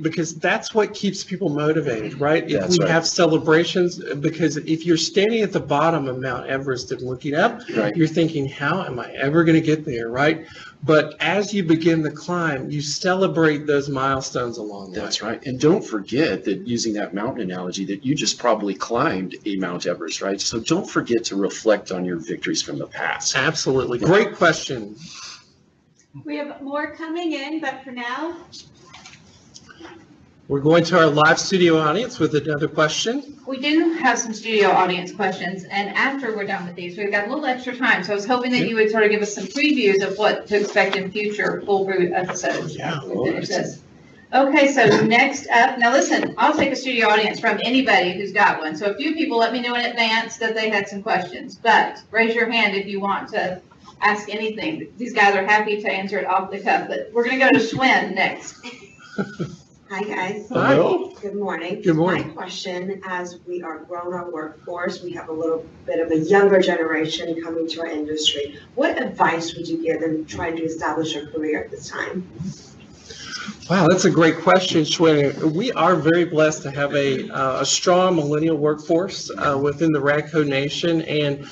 [SPEAKER 1] because that's what keeps people motivated, right? If
[SPEAKER 2] That's
[SPEAKER 1] we
[SPEAKER 2] right.
[SPEAKER 1] have celebrations, because if you're standing at the bottom of Mount Everest and looking up,
[SPEAKER 2] Right.
[SPEAKER 1] you're thinking, how am I ever going to get there, right? But as you begin the climb, you celebrate those milestones along the way.
[SPEAKER 2] That's right. And don't forget that, using that mountain analogy, that you just probably climbed a Mount Everest, right? So don't forget to reflect on your victories from the past.
[SPEAKER 1] Absolutely. Great question.
[SPEAKER 7] We have more coming in, but for now,
[SPEAKER 1] We're going to our live studio audience with another question.
[SPEAKER 5] We do have some studio audience questions, and after we're done with these, we've got a little extra time, so I was hoping that you would sort of give us some previews of what to expect in future Full Brew episodes.
[SPEAKER 1] Yeah,
[SPEAKER 5] after we finish this. Okay, so next up, now listen, I'll take a studio audience from anybody who's got one. So a few people let me know in advance that they had some questions, but raise your hand if you want to ask anything. These guys are happy to answer it off the cuff, but we're going to go to Schwinn next.
[SPEAKER 8] Hi, guys.
[SPEAKER 1] Hello.
[SPEAKER 8] Good morning.
[SPEAKER 1] Good morning.
[SPEAKER 8] My question, as we are growing our workforce, we have a little bit of a younger generation coming to our industry. What advice would you give them trying to establish a career at this time?
[SPEAKER 1] Wow, that's a great question, Schwinn. We are very blessed to have a strong millennial workforce within the Radco Nation, and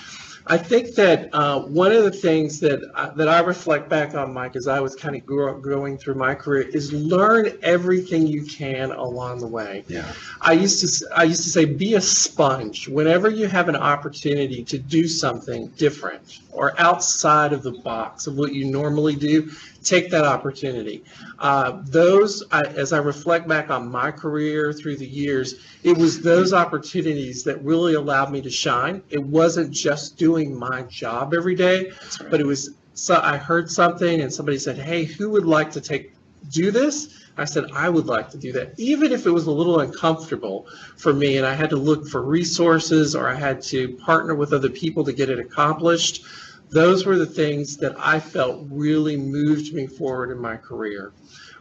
[SPEAKER 1] I think that one of the things that I reflect back on, Mike, as I was kind of going through my career, is learn everything you can along the way.
[SPEAKER 2] Yeah.
[SPEAKER 1] I used to say, be a sponge. Whenever you have an opportunity to do something different or outside of the box of what you normally do, take that opportunity. As I reflect back on my career through the years, it was those opportunities that really allowed me to shine. It wasn't just doing my job every day, but it was, so I heard something and somebody said, hey, who would like to do this? I said, I would like to do that, even if it was a little uncomfortable for me and I had to look for resources or I had to partner with other people to get it accomplished. Those were the things that I felt really moved me forward in my career.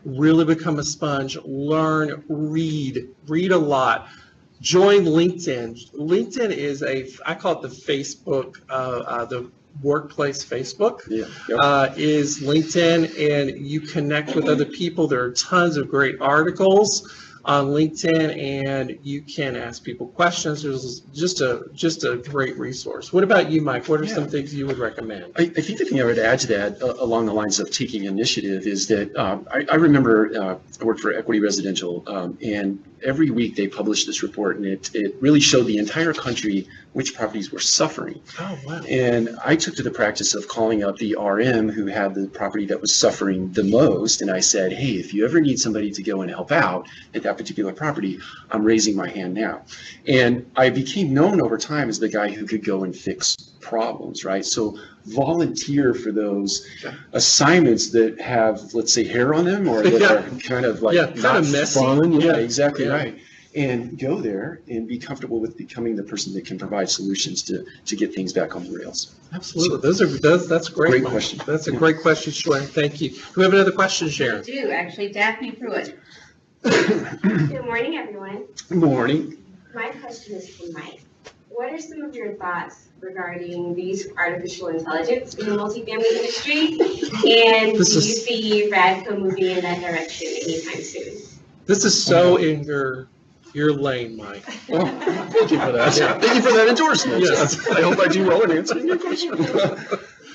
[SPEAKER 1] Really become a sponge, learn, read a lot. Join LinkedIn. LinkedIn is I call it the Facebook, the workplace Facebook.
[SPEAKER 2] Yeah. Yep.
[SPEAKER 1] Is LinkedIn, and you connect with other people. There are tons of great articles on LinkedIn, and you can ask people questions. There's just a great resource. What about you, Mike? What are some things you would recommend?
[SPEAKER 2] I think the thing I would add to that, along the lines of taking initiative, is that I remember I worked for Equity Residential, and every week they published this report, and it really showed the entire country which properties were suffering.
[SPEAKER 1] Oh, wow.
[SPEAKER 2] And I took to the practice of calling up the RM who had the property that was suffering the most, and I said, hey, if you ever need somebody to go and help out at that particular property, I'm raising my hand now. And I became known over time as the guy who could go and fix problems, right? So volunteer for those assignments that have, let's say, hair on them, or that are kind of like
[SPEAKER 1] kind of messy.
[SPEAKER 2] fun. Yeah, exactly right. and go there and be comfortable with becoming the person that can provide solutions to get things back on the rails.
[SPEAKER 1] Absolutely. That's great.
[SPEAKER 2] Great
[SPEAKER 1] Mike.
[SPEAKER 2] question.
[SPEAKER 1] That's a great question, Sharon. Thank you. Do we have another question, Sharon?
[SPEAKER 5] I do, actually. Daphne Pruitt.
[SPEAKER 9] Good morning, everyone.
[SPEAKER 2] Good morning.
[SPEAKER 9] My question is for Mike. What are some of your thoughts regarding the use of artificial intelligence in the multifamily industry? And do you see Radco moving in that direction anytime soon?
[SPEAKER 1] This is so in your lane, Mike.
[SPEAKER 2] Well, thank you for that. Yeah. Thank you for that endorsement.
[SPEAKER 1] Yes.
[SPEAKER 2] I hope I do well in answering your question.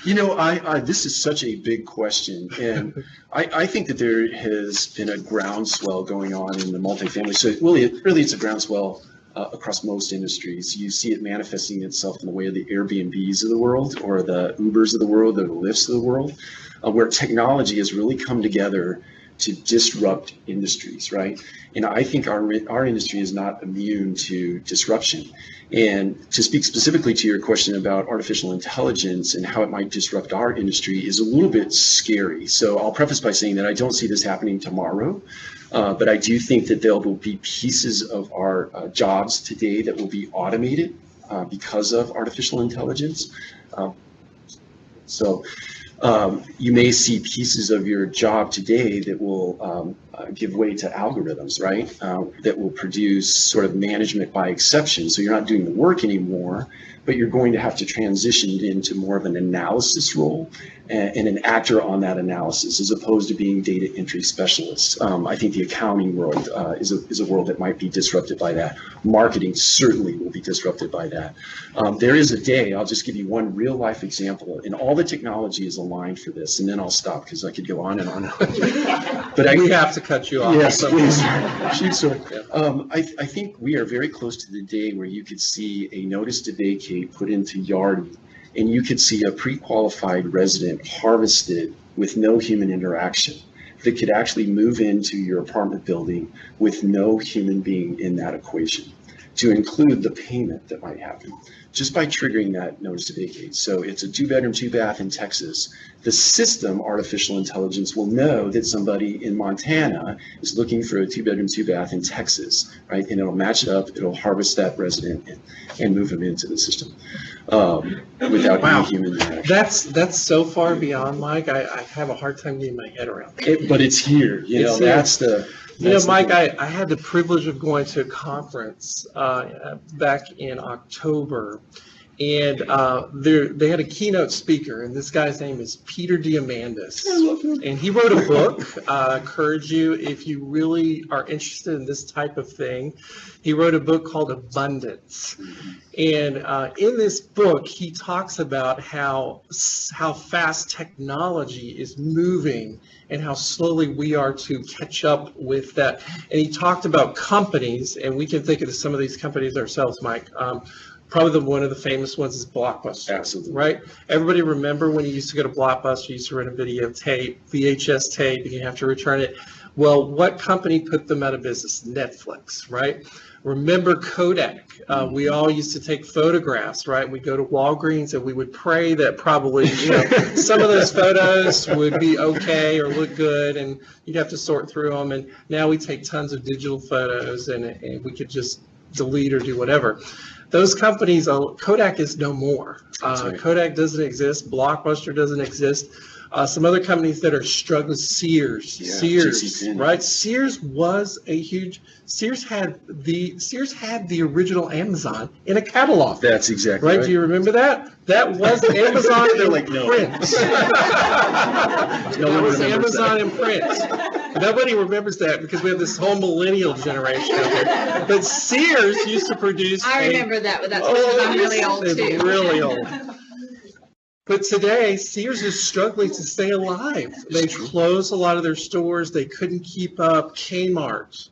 [SPEAKER 2] You know, this is such a big question, and I think that there has been a groundswell going on in the multifamily. So really it's a groundswell across most industries. You see it manifesting itself in the way of the Airbnbs of the world, or the Ubers of the world, or the Lyfts of the world, where technology has really come together to disrupt industries, right? And I think our industry is not immune to disruption. And to speak specifically to your question about artificial intelligence and how it might disrupt our industry is a little bit scary. So I'll preface by saying that I don't see this happening tomorrow, but I do think that there will be pieces of our jobs today that will be automated because of artificial intelligence. You may see pieces of your job today that will give way to algorithms, right? That will produce sort of management by exception. So you're not doing the work anymore, but you're going to have to transition into more of an analysis role and an actor on that analysis, as opposed to being data entry specialists. I think the accounting world is a world that might be disrupted by that. Marketing certainly will be disrupted by that. There is a day, I'll just give you one real life example, and all the technology is aligned for this, and then I'll stop because I could go on and on. But
[SPEAKER 1] we have to cut you off.
[SPEAKER 2] Yes, please. Shoot, sir. I think we are very close to the day where you could see a notice to vacate put into Yardi, and you could see a pre-qualified resident harvested with no human interaction that could actually move into your apartment building with no human being in that equation, to include the payment that might happen just by triggering that notice to vacate. So it's a 2-bedroom, 2-bath in Texas. The system, artificial intelligence, will know that somebody in Montana is looking for a 2-bedroom, 2-bath in Texas, right? And it'll match it up, it'll harvest that resident and move them into the system without any human interaction.
[SPEAKER 1] That's so far beyond, Mike. I have a hard time getting my head around it.
[SPEAKER 2] But it's here, you know, that's the...
[SPEAKER 1] Mike, I had the privilege of going to a conference back in October, and they had a keynote speaker, and this guy's name is Peter Diamandis.
[SPEAKER 2] I love him.
[SPEAKER 1] And he wrote a book. I encourage you, if you really are interested in this type of thing, he wrote a book called Abundance. And in this book, he talks about how fast technology is moving and how slowly we are to catch up with that. And he talked about companies, and we can think of some of these companies ourselves, Mike. Probably one of the famous ones is Blockbuster.
[SPEAKER 2] Absolutely.
[SPEAKER 1] Right? Everybody remember when you used to go to Blockbuster, you used to rent a videotape, VHS tape, and you have to return it. Well, what company put them out of business? Netflix, right? Remember Kodak? We all used to take photographs, right? We'd go to Walgreens and we would pray that probably, some of those photos would be okay or look good, and you'd have to sort through them. And now we take tons of digital photos and we could just delete or do whatever. Those companies, Kodak is no more.
[SPEAKER 2] Right.
[SPEAKER 1] Kodak doesn't exist. Blockbuster doesn't exist. Some other companies that are struggling, Sears, right? Sears had the original Amazon in a catalog.
[SPEAKER 2] That's exactly right.
[SPEAKER 1] Do you remember that? That was Amazon
[SPEAKER 2] They're
[SPEAKER 1] in
[SPEAKER 2] like, no.
[SPEAKER 1] print. That was Amazon in print. Nobody remembers that because we have this whole millennial generation out there. But Sears used to produce.
[SPEAKER 5] I remember that, but that's because I'm really old too.
[SPEAKER 1] Really old. But today, Sears is struggling to stay alive. They closed a lot of their stores. They couldn't keep up. Kmart.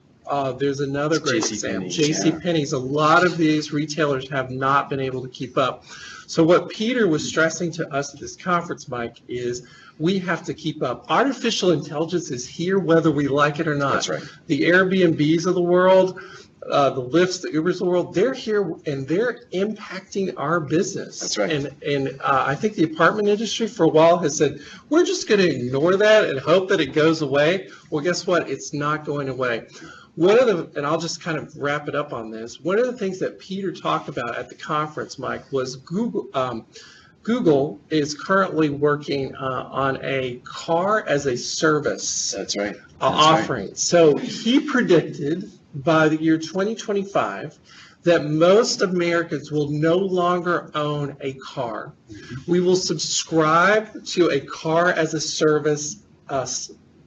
[SPEAKER 1] There's another great example. JCPenney's. A lot of these retailers have not been able to keep up. So what Peter was stressing to us at this conference, Mike, is we have to keep up. Artificial intelligence is here whether we like it or not.
[SPEAKER 2] That's right.
[SPEAKER 1] The Airbnbs of the world, the Lyfts, the Ubers of the world, they're here and they're impacting our business.
[SPEAKER 2] That's right.
[SPEAKER 1] And I think the apartment industry for a while has said, we're just going to ignore that and hope that it goes away. Well, guess what? It's not going away. and I'll just kind of wrap it up on this. One of the things that Peter talked about at the conference, Mike, was Google. Google is currently working on a car as a service.
[SPEAKER 2] That's right.
[SPEAKER 1] Offering. Right. So he predicted by the year 2025 that most Americans will no longer own a car. We will subscribe to a car as a service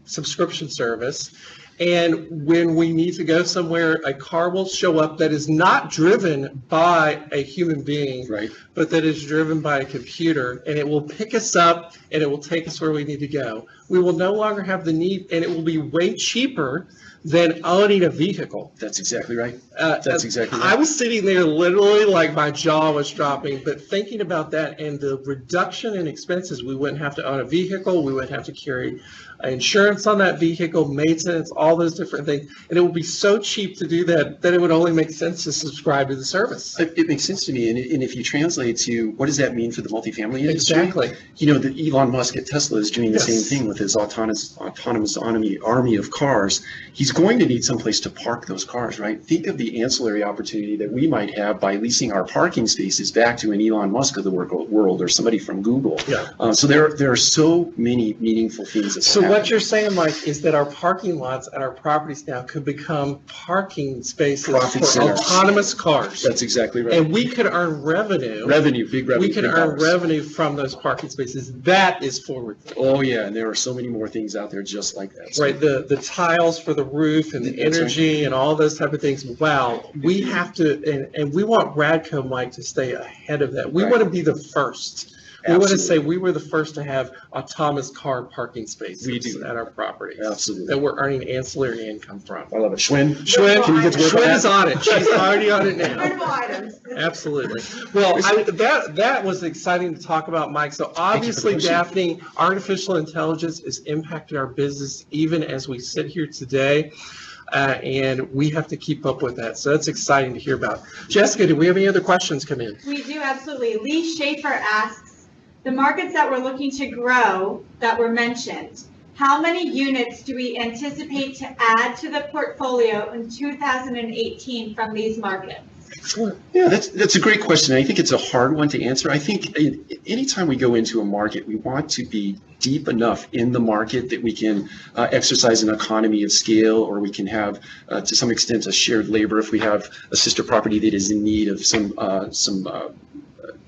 [SPEAKER 1] subscription service. And when we need to go somewhere, a car will show up that is not driven by a human being,
[SPEAKER 2] right,
[SPEAKER 1] but that is driven by a computer, and it will pick us up and it will take us where we need to go. We will no longer have the need, and it will be way cheaper than owning a vehicle.
[SPEAKER 2] That's exactly right. That's exactly right.
[SPEAKER 1] I was sitting there literally like my jaw was dropping, but thinking about that and the reduction in expenses, we wouldn't have to own a vehicle, we wouldn't have to carry insurance on that vehicle, maintenance, all those different things. And it would be so cheap to do that it would only make sense to subscribe to the service.
[SPEAKER 2] It makes sense to me. And if you translate to what does that mean for the multifamily industry?
[SPEAKER 1] Exactly.
[SPEAKER 2] You know, that Elon Musk at Tesla is doing the same thing with his autonomous army of cars. He's going to need someplace to park those cars, right? Think of the ancillary opportunity that we might have by leasing our parking spaces back to an Elon Musk of the world or somebody from Google.
[SPEAKER 1] Yeah.
[SPEAKER 2] So there are so many meaningful things that happen.
[SPEAKER 1] What you're saying, Mike, is that our parking lots at our properties now could become parking spaces for autonomous cars.
[SPEAKER 2] That's exactly right.
[SPEAKER 1] And we could earn revenue.
[SPEAKER 2] Big revenue.
[SPEAKER 1] We could earn revenue from those parking spaces. That is forward thinking.
[SPEAKER 2] Oh, yeah, and there are so many more things out there just like that. So.
[SPEAKER 1] Right, the tiles for the roof and the energy and all those type of things. Wow, we have to, and we want Radco, Mike, to stay ahead of that. We want to be the first. We want to say we were the first to have autonomous car parking spaces at our property.
[SPEAKER 2] Absolutely.
[SPEAKER 1] That we're earning ancillary income from.
[SPEAKER 2] I love it. Schwinn,
[SPEAKER 1] can you get to Schwinn is on it. She's already on it now.
[SPEAKER 8] Critical items.
[SPEAKER 1] Absolutely. Well, that was exciting to talk about, Mike. So obviously, Daphne, artificial intelligence is impacting our business even as we sit here today. And we have to keep up with that. So that's exciting to hear about. Jessica, do we have any other questions come in?
[SPEAKER 7] We do, absolutely. Lee Schaefer asks, the markets that we're looking to grow that were mentioned, how many units do we anticipate to add to the portfolio in 2018 from these markets?
[SPEAKER 2] Yeah, that's a great question. I think it's a hard one to answer. I think anytime we go into a market, we want to be deep enough in the market that we can exercise an economy of scale, or we can have, to some extent, a shared labor if we have a sister property that is in need of some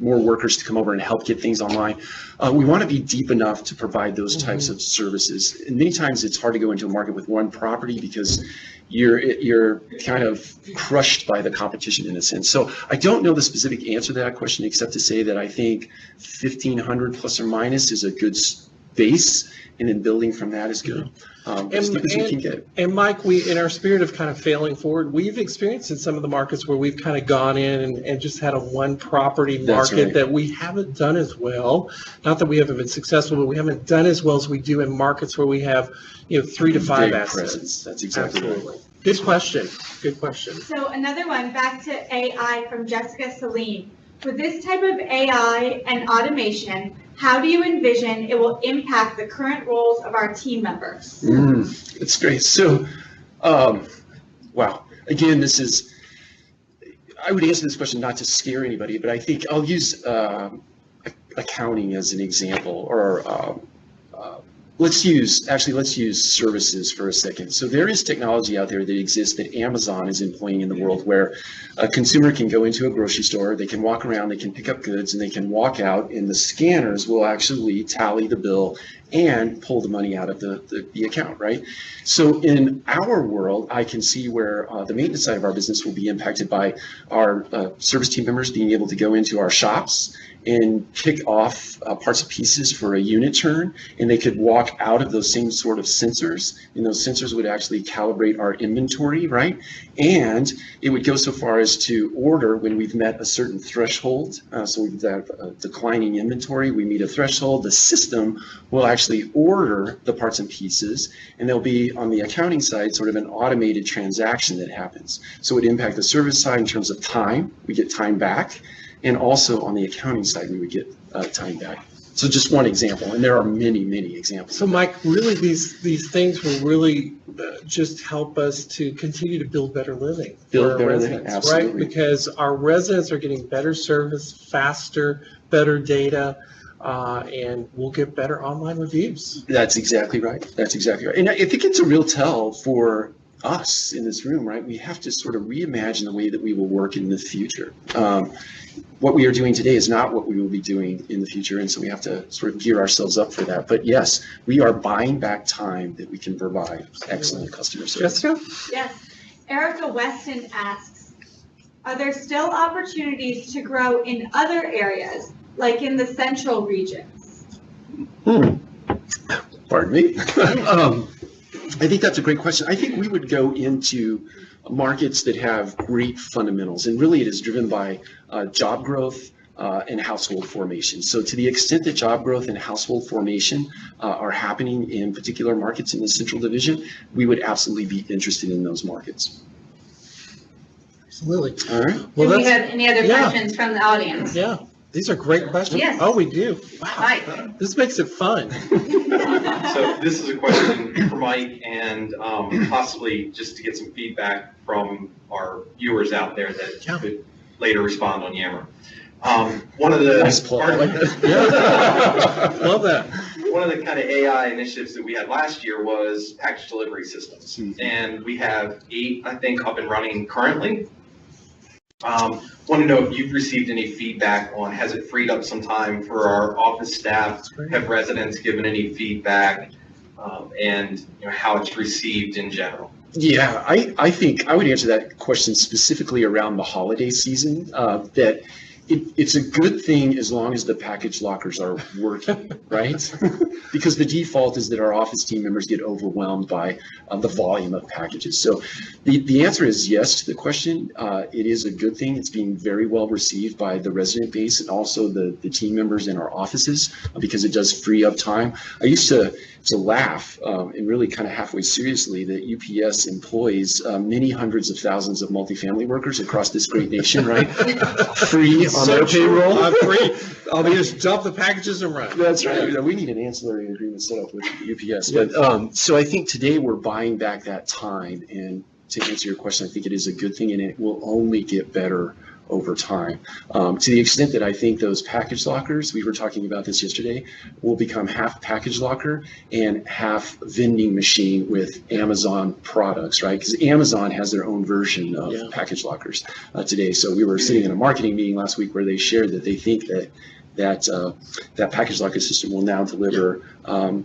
[SPEAKER 2] more workers to come over and help get things online. We want to be deep enough to provide those types of services. And many times it's hard to go into a market with one property because you're kind of crushed by the competition in a sense. So I don't know the specific answer to that question, except to say that I think 1,500 plus or minus is a good base, and then building from that is good. As deep as we can get.
[SPEAKER 1] And Mike, we, in our spirit of kind of failing forward, we've experienced in some of the markets where we've kind of gone in and just had a one property market that we haven't done as well. Not that we haven't been successful, but we haven't done as well as we do in markets where we have, 3 to 5 assets.
[SPEAKER 2] Presence. That's exactly right.
[SPEAKER 1] Good question. Good question.
[SPEAKER 7] So another one, back to AI from Jessica Salim. With this type of AI and automation, how do you envision it will impact the current roles of our team members?
[SPEAKER 2] That's great. So, wow. Again, I would answer this question not to scare anybody, but I think I'll use accounting as an example, or let's use services for a second. So there is technology out there that exists that Amazon is employing in the world, where a consumer can go into a grocery store, they can walk around, they can pick up goods, and they can walk out, and the scanners will actually tally the bill and pull the money out of the account, right? So in our world, I can see where the maintenance side of our business will be impacted by our service team members being able to go into our shops and pick off parts and pieces for a unit turn, and they could walk out of those same sort of sensors, and those sensors would actually calibrate our inventory, right? And it would go so far as to order when we've met a certain threshold. So we've got a declining inventory, we meet a threshold, the system will actually order the parts and pieces, and there'll be, on the accounting side, sort of an automated transaction that happens. So it would impact the service side in terms of time, we get time back, and also on the accounting side, we would get time back. So just one example, and there are many, many examples.
[SPEAKER 1] So Mike, really these things will really just help us to continue to build better living
[SPEAKER 2] Build
[SPEAKER 1] for our
[SPEAKER 2] better living,
[SPEAKER 1] residents,
[SPEAKER 2] absolutely.
[SPEAKER 1] right? Because our residents are getting better service, faster, better data, and we'll get better online reviews.
[SPEAKER 2] That's exactly right. That's exactly right. And I think it's a real tell for us in this room, right? We have to sort of reimagine the way that we will work in the future. What we are doing today is not what we will be doing in the future, and so we have to sort of gear ourselves up for that. But yes, we are buying back time that we can provide excellent customer service.
[SPEAKER 1] Jessica?
[SPEAKER 7] Yes. Erica Weston asks, are there still opportunities to grow in other areas, like in the central regions?
[SPEAKER 2] Pardon me. I think that's a great question. I think we would go into markets that have great fundamentals, and really it is driven by job growth and household formation. So to the extent that job growth and household formation are happening in particular markets in the Central Division, we would absolutely be interested in those markets.
[SPEAKER 1] Absolutely.
[SPEAKER 2] All right.
[SPEAKER 5] Do we have any other questions from the audience?
[SPEAKER 1] Yeah, these are great questions.
[SPEAKER 5] Yes.
[SPEAKER 1] Oh, we do. Wow.
[SPEAKER 5] Mike.
[SPEAKER 1] This makes it fun.
[SPEAKER 10] So this is a question for Mike, and possibly just to get some feedback from our viewers out there that could later respond on Yammer. One of the
[SPEAKER 2] Nice plug. I like
[SPEAKER 1] that. Love that.
[SPEAKER 10] One of the kind of AI initiatives that we had last year was package delivery systems, and we have 8, I think, up and running currently. Want to know if you've received any feedback on, has it freed up some time for our office staff? Have residents given any feedback, and how it's received in general?
[SPEAKER 2] Yeah, I think I would answer that question specifically around the holiday season, that it's a good thing as long as the package lockers are working, right? Because the default is that our office team members get overwhelmed by the volume of packages. So the answer is yes to the question. It is a good thing. It's being very well received by the resident base and also the team members in our offices, because it does free up time. I used to laugh and really kind of halfway seriously that UPS employs many hundreds of thousands of multifamily workers across this great nation, right? Free on their payroll.
[SPEAKER 1] Free. All they do is dump the packages and run.
[SPEAKER 2] That's right. We need an ancillary agreement set up with UPS. But so I think today we're buying back that time. And to answer your question, I think it is a good thing, and it will only get better over time. To the extent that I think those package lockers, we were talking about this yesterday, will become half package locker and half vending machine with Amazon products, right? Because Amazon has their own version of package lockers today. So we were sitting in a marketing meeting last week where they shared that they think that package locker system will now deliver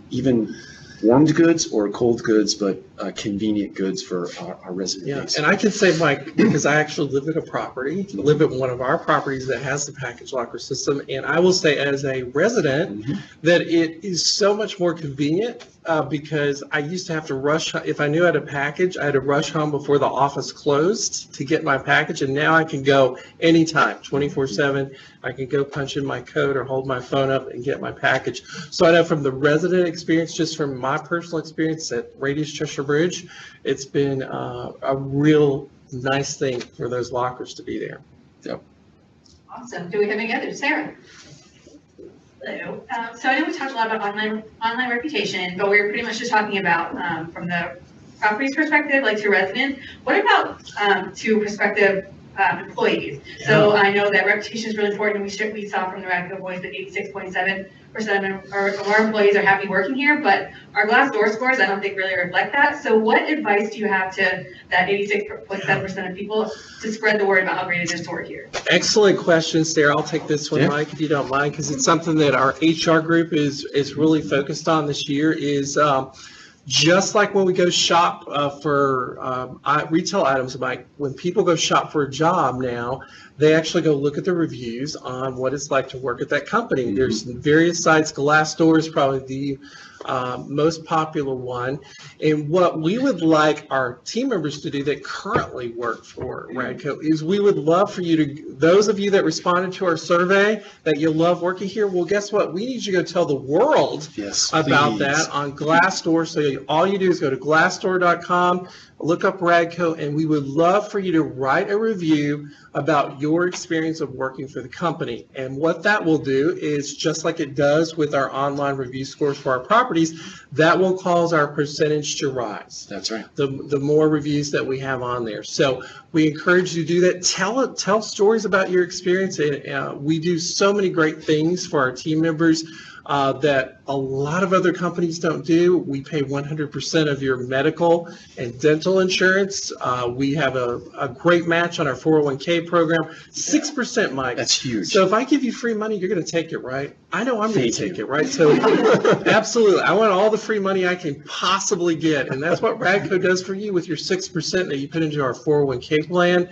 [SPEAKER 2] even warmed goods or cold goods, but convenient goods for our resident base.
[SPEAKER 1] And I can say, Mike, because I actually live at a property, live at one of our properties that has the package locker system, and I will say as a resident that it is so much more convenient because I used to have to rush. If I knew I had a package, I had to rush home before the office closed to get my package, and now I can go anytime, 24/7. I can go punch in my code or hold my phone up and get my package. So I know from the resident experience, just from my personal experience at Radius Cheshire Bridge, it's been a real nice thing for those lockers to be there. Yep.
[SPEAKER 5] Awesome. Do we have any others? Sarah?
[SPEAKER 11] Hello. So I know we talked a lot about online reputation, but we were pretty much just talking about from the property's perspective, like to residents. What about to prospective employees? Yeah. So I know that reputation is really important. We saw from the Radco Voice that 86.7% of our employees are happy working here, but our Glassdoor scores I don't think really reflect that. So what advice do you have to that 86.7% of people to spread the word about how great it is to work here?
[SPEAKER 1] Excellent question, Sarah. I'll take this one, Mike, if you don't mind, because it's something that our HR group is really focused on this year. Is just like when we go shop for retail items, Mike, when people go shop for a job now, they actually go look at the reviews on what it's like to work at that company. There's various sites. Glassdoor is probably the most popular one. And what we would like our team members to do that currently work for Radco is we would love for you to, those of you that responded to our survey that you love working here, well, guess what? We need you to go tell the world about that on Glassdoor. So all you do is go to glassdoor.com. look up Radco, and we would love for you to write a review about your experience of working for the company. And what that will do is, just like it does with our online review scores for our properties, that will cause our percentage to rise.
[SPEAKER 2] That's right.
[SPEAKER 1] The more reviews that we have on there. So we encourage you to do that. Tell stories about your experience. We do so many great things for our team members that a lot of other companies don't do. We pay 100% of your medical and dental insurance. We have a great match on our 401k program, 6%, Mike.
[SPEAKER 2] That's huge.
[SPEAKER 1] So if I give you free money, you're going to take it, right? I know I'm going to take it, right? So absolutely. I want all the free money I can possibly get. And that's what Radco does for you with your 6% that you put into our 401k plan.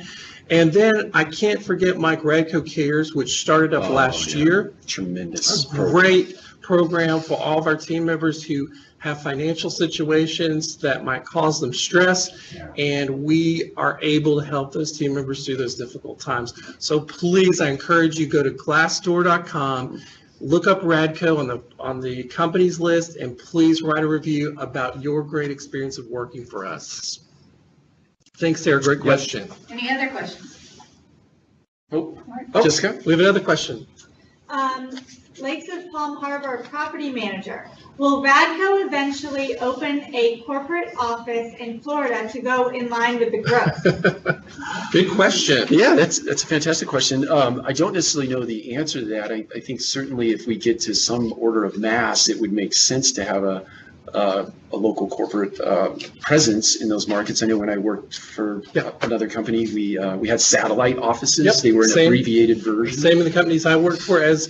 [SPEAKER 1] And then I can't forget Mike, Radco Cares, which started up last year.
[SPEAKER 2] Tremendous.
[SPEAKER 1] Great program for all of our team members who have financial situations that might cause them stress, and we are able to help those team members through those difficult times. So please, I encourage you, go to glassdoor.com, look up Radco on the company's list, and please write a review about your great experience of working for us. Thanks, Sarah. Great question.
[SPEAKER 11] Any other questions?
[SPEAKER 1] Jessica, we have another question.
[SPEAKER 7] Lakes of Palm Harbor property manager. Will Radco eventually open a corporate office in Florida to go in line with the growth?
[SPEAKER 1] Good question.
[SPEAKER 2] Yeah, that's a fantastic question. I don't necessarily know the answer to that. I think certainly if we get to some order of mass, it would make sense to have a local corporate presence in those markets. I know when I worked for another company, we had satellite offices.
[SPEAKER 1] Yep.
[SPEAKER 2] They were an abbreviated version.
[SPEAKER 1] Same in the companies I worked for. As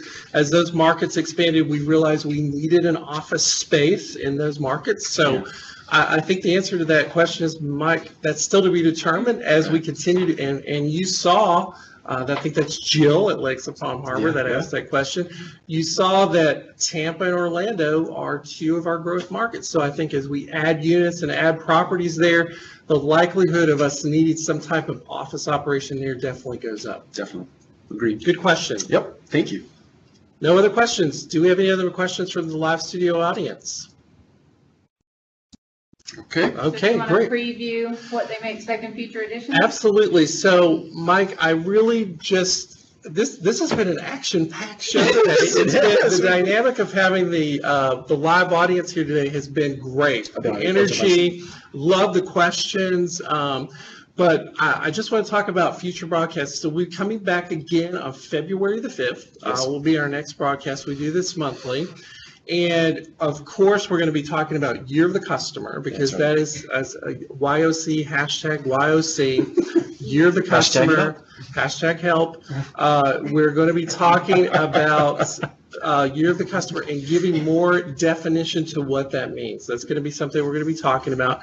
[SPEAKER 1] those markets expanded, we realized we needed an office space in those markets. So I think the answer to that question is, Mike, that's still to be determined as we continue to, and you saw, I think that's Jill at Lakes of Palm Harbor that asked that question. You saw that Tampa and Orlando are two of our growth markets. So I think as we add units and add properties there, the likelihood of us needing some type of office operation there definitely goes up.
[SPEAKER 2] Definitely. Agreed.
[SPEAKER 1] Good question.
[SPEAKER 2] Yep. Thank you.
[SPEAKER 1] No other questions. Do we have any other questions from the live studio audience? Okay,
[SPEAKER 5] Do you want
[SPEAKER 1] great.
[SPEAKER 5] to preview what they may expect in future editions?
[SPEAKER 1] Absolutely. So, Mike, I really just, this has been an action-packed show today. The dynamic of having the live audience here today has been great. The energy, love the questions. But I just want to talk about future broadcasts. So we're coming back again on February the 5th. Will be our next broadcast. We do this monthly. And of course, we're going to be talking about Year of the Customer, because that is as a YOC, hashtag YOC, Year of the Customer, hashtag help. We're going to be talking about Year of the Customer and giving more definition to what that means. That's going to be something we're going to be talking about.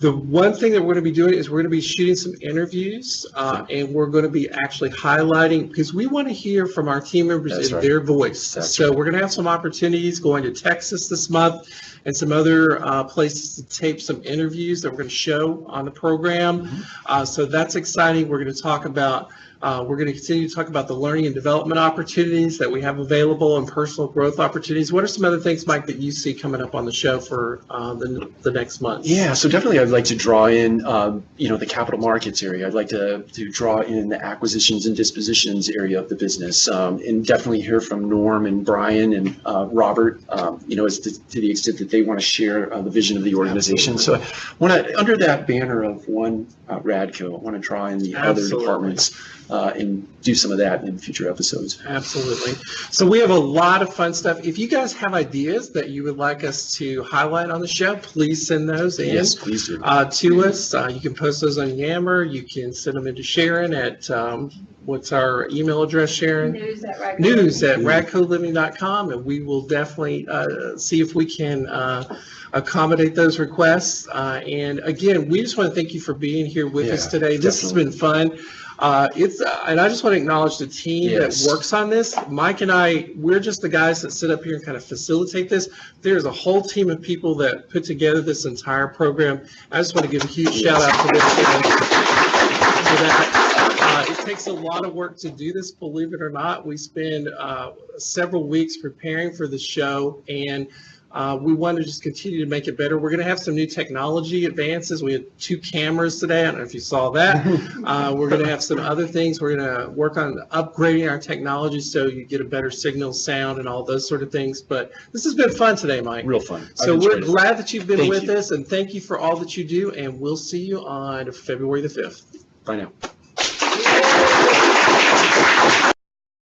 [SPEAKER 1] The one thing that we're going to be doing is we're going to be shooting some interviews, and we're going to be actually highlighting, because we want to hear from our team members in their voice. So we're going to have some opportunities going to Texas this month and some other places to tape some interviews that we're going to show on the program. So that's exciting. We're going to talk about we're going to continue to talk about the learning and development opportunities that we have available and personal growth opportunities. What are some other things, Mike, that you see coming up on the show for the next month?
[SPEAKER 2] Yeah, so definitely I'd like to draw in, the capital markets area. I'd like to draw in the acquisitions and dispositions area of the business, and definitely hear from Norm and Brian and Robert, as to the extent that they want to share the vision of the organization.
[SPEAKER 1] Absolutely.
[SPEAKER 2] So under that banner of one Radco, I want to draw in the other departments and do some of that in future episodes.
[SPEAKER 1] Absolutely. So we have a lot of fun stuff. If you guys have ideas that you would like us to highlight on the show, please send those in.
[SPEAKER 2] Yes, please do.
[SPEAKER 1] To us. You can post those on Yammer. You can send them into Sharon at, what's our email address, Sharon? News at radcoliving.com, and we will definitely see if we can accommodate those requests. And again, we just want to thank you for being here with us today. This has been fun. And I just want to acknowledge the team that works on this. Mike and I, we're just the guys that sit up here and kind of facilitate this. There's a whole team of people that put together this entire program. I just want to give a huge shout out to this for that. It takes a lot of work to do this, believe it or not. We spend several weeks preparing for the show, and We want to just continue to make it better. We're going to have some new technology advances. We had 2 cameras today. I don't know if you saw that. We're going to have some other things. We're going to work on upgrading our technology so you get a better signal, sound, and all those sort of things. But this has been fun today, Mike.
[SPEAKER 2] Real fun.
[SPEAKER 1] So we're glad that you've been
[SPEAKER 2] Thank
[SPEAKER 1] with
[SPEAKER 2] you.
[SPEAKER 1] us, and thank you for all that you do. And we'll see you on February the 5th.
[SPEAKER 2] Bye now.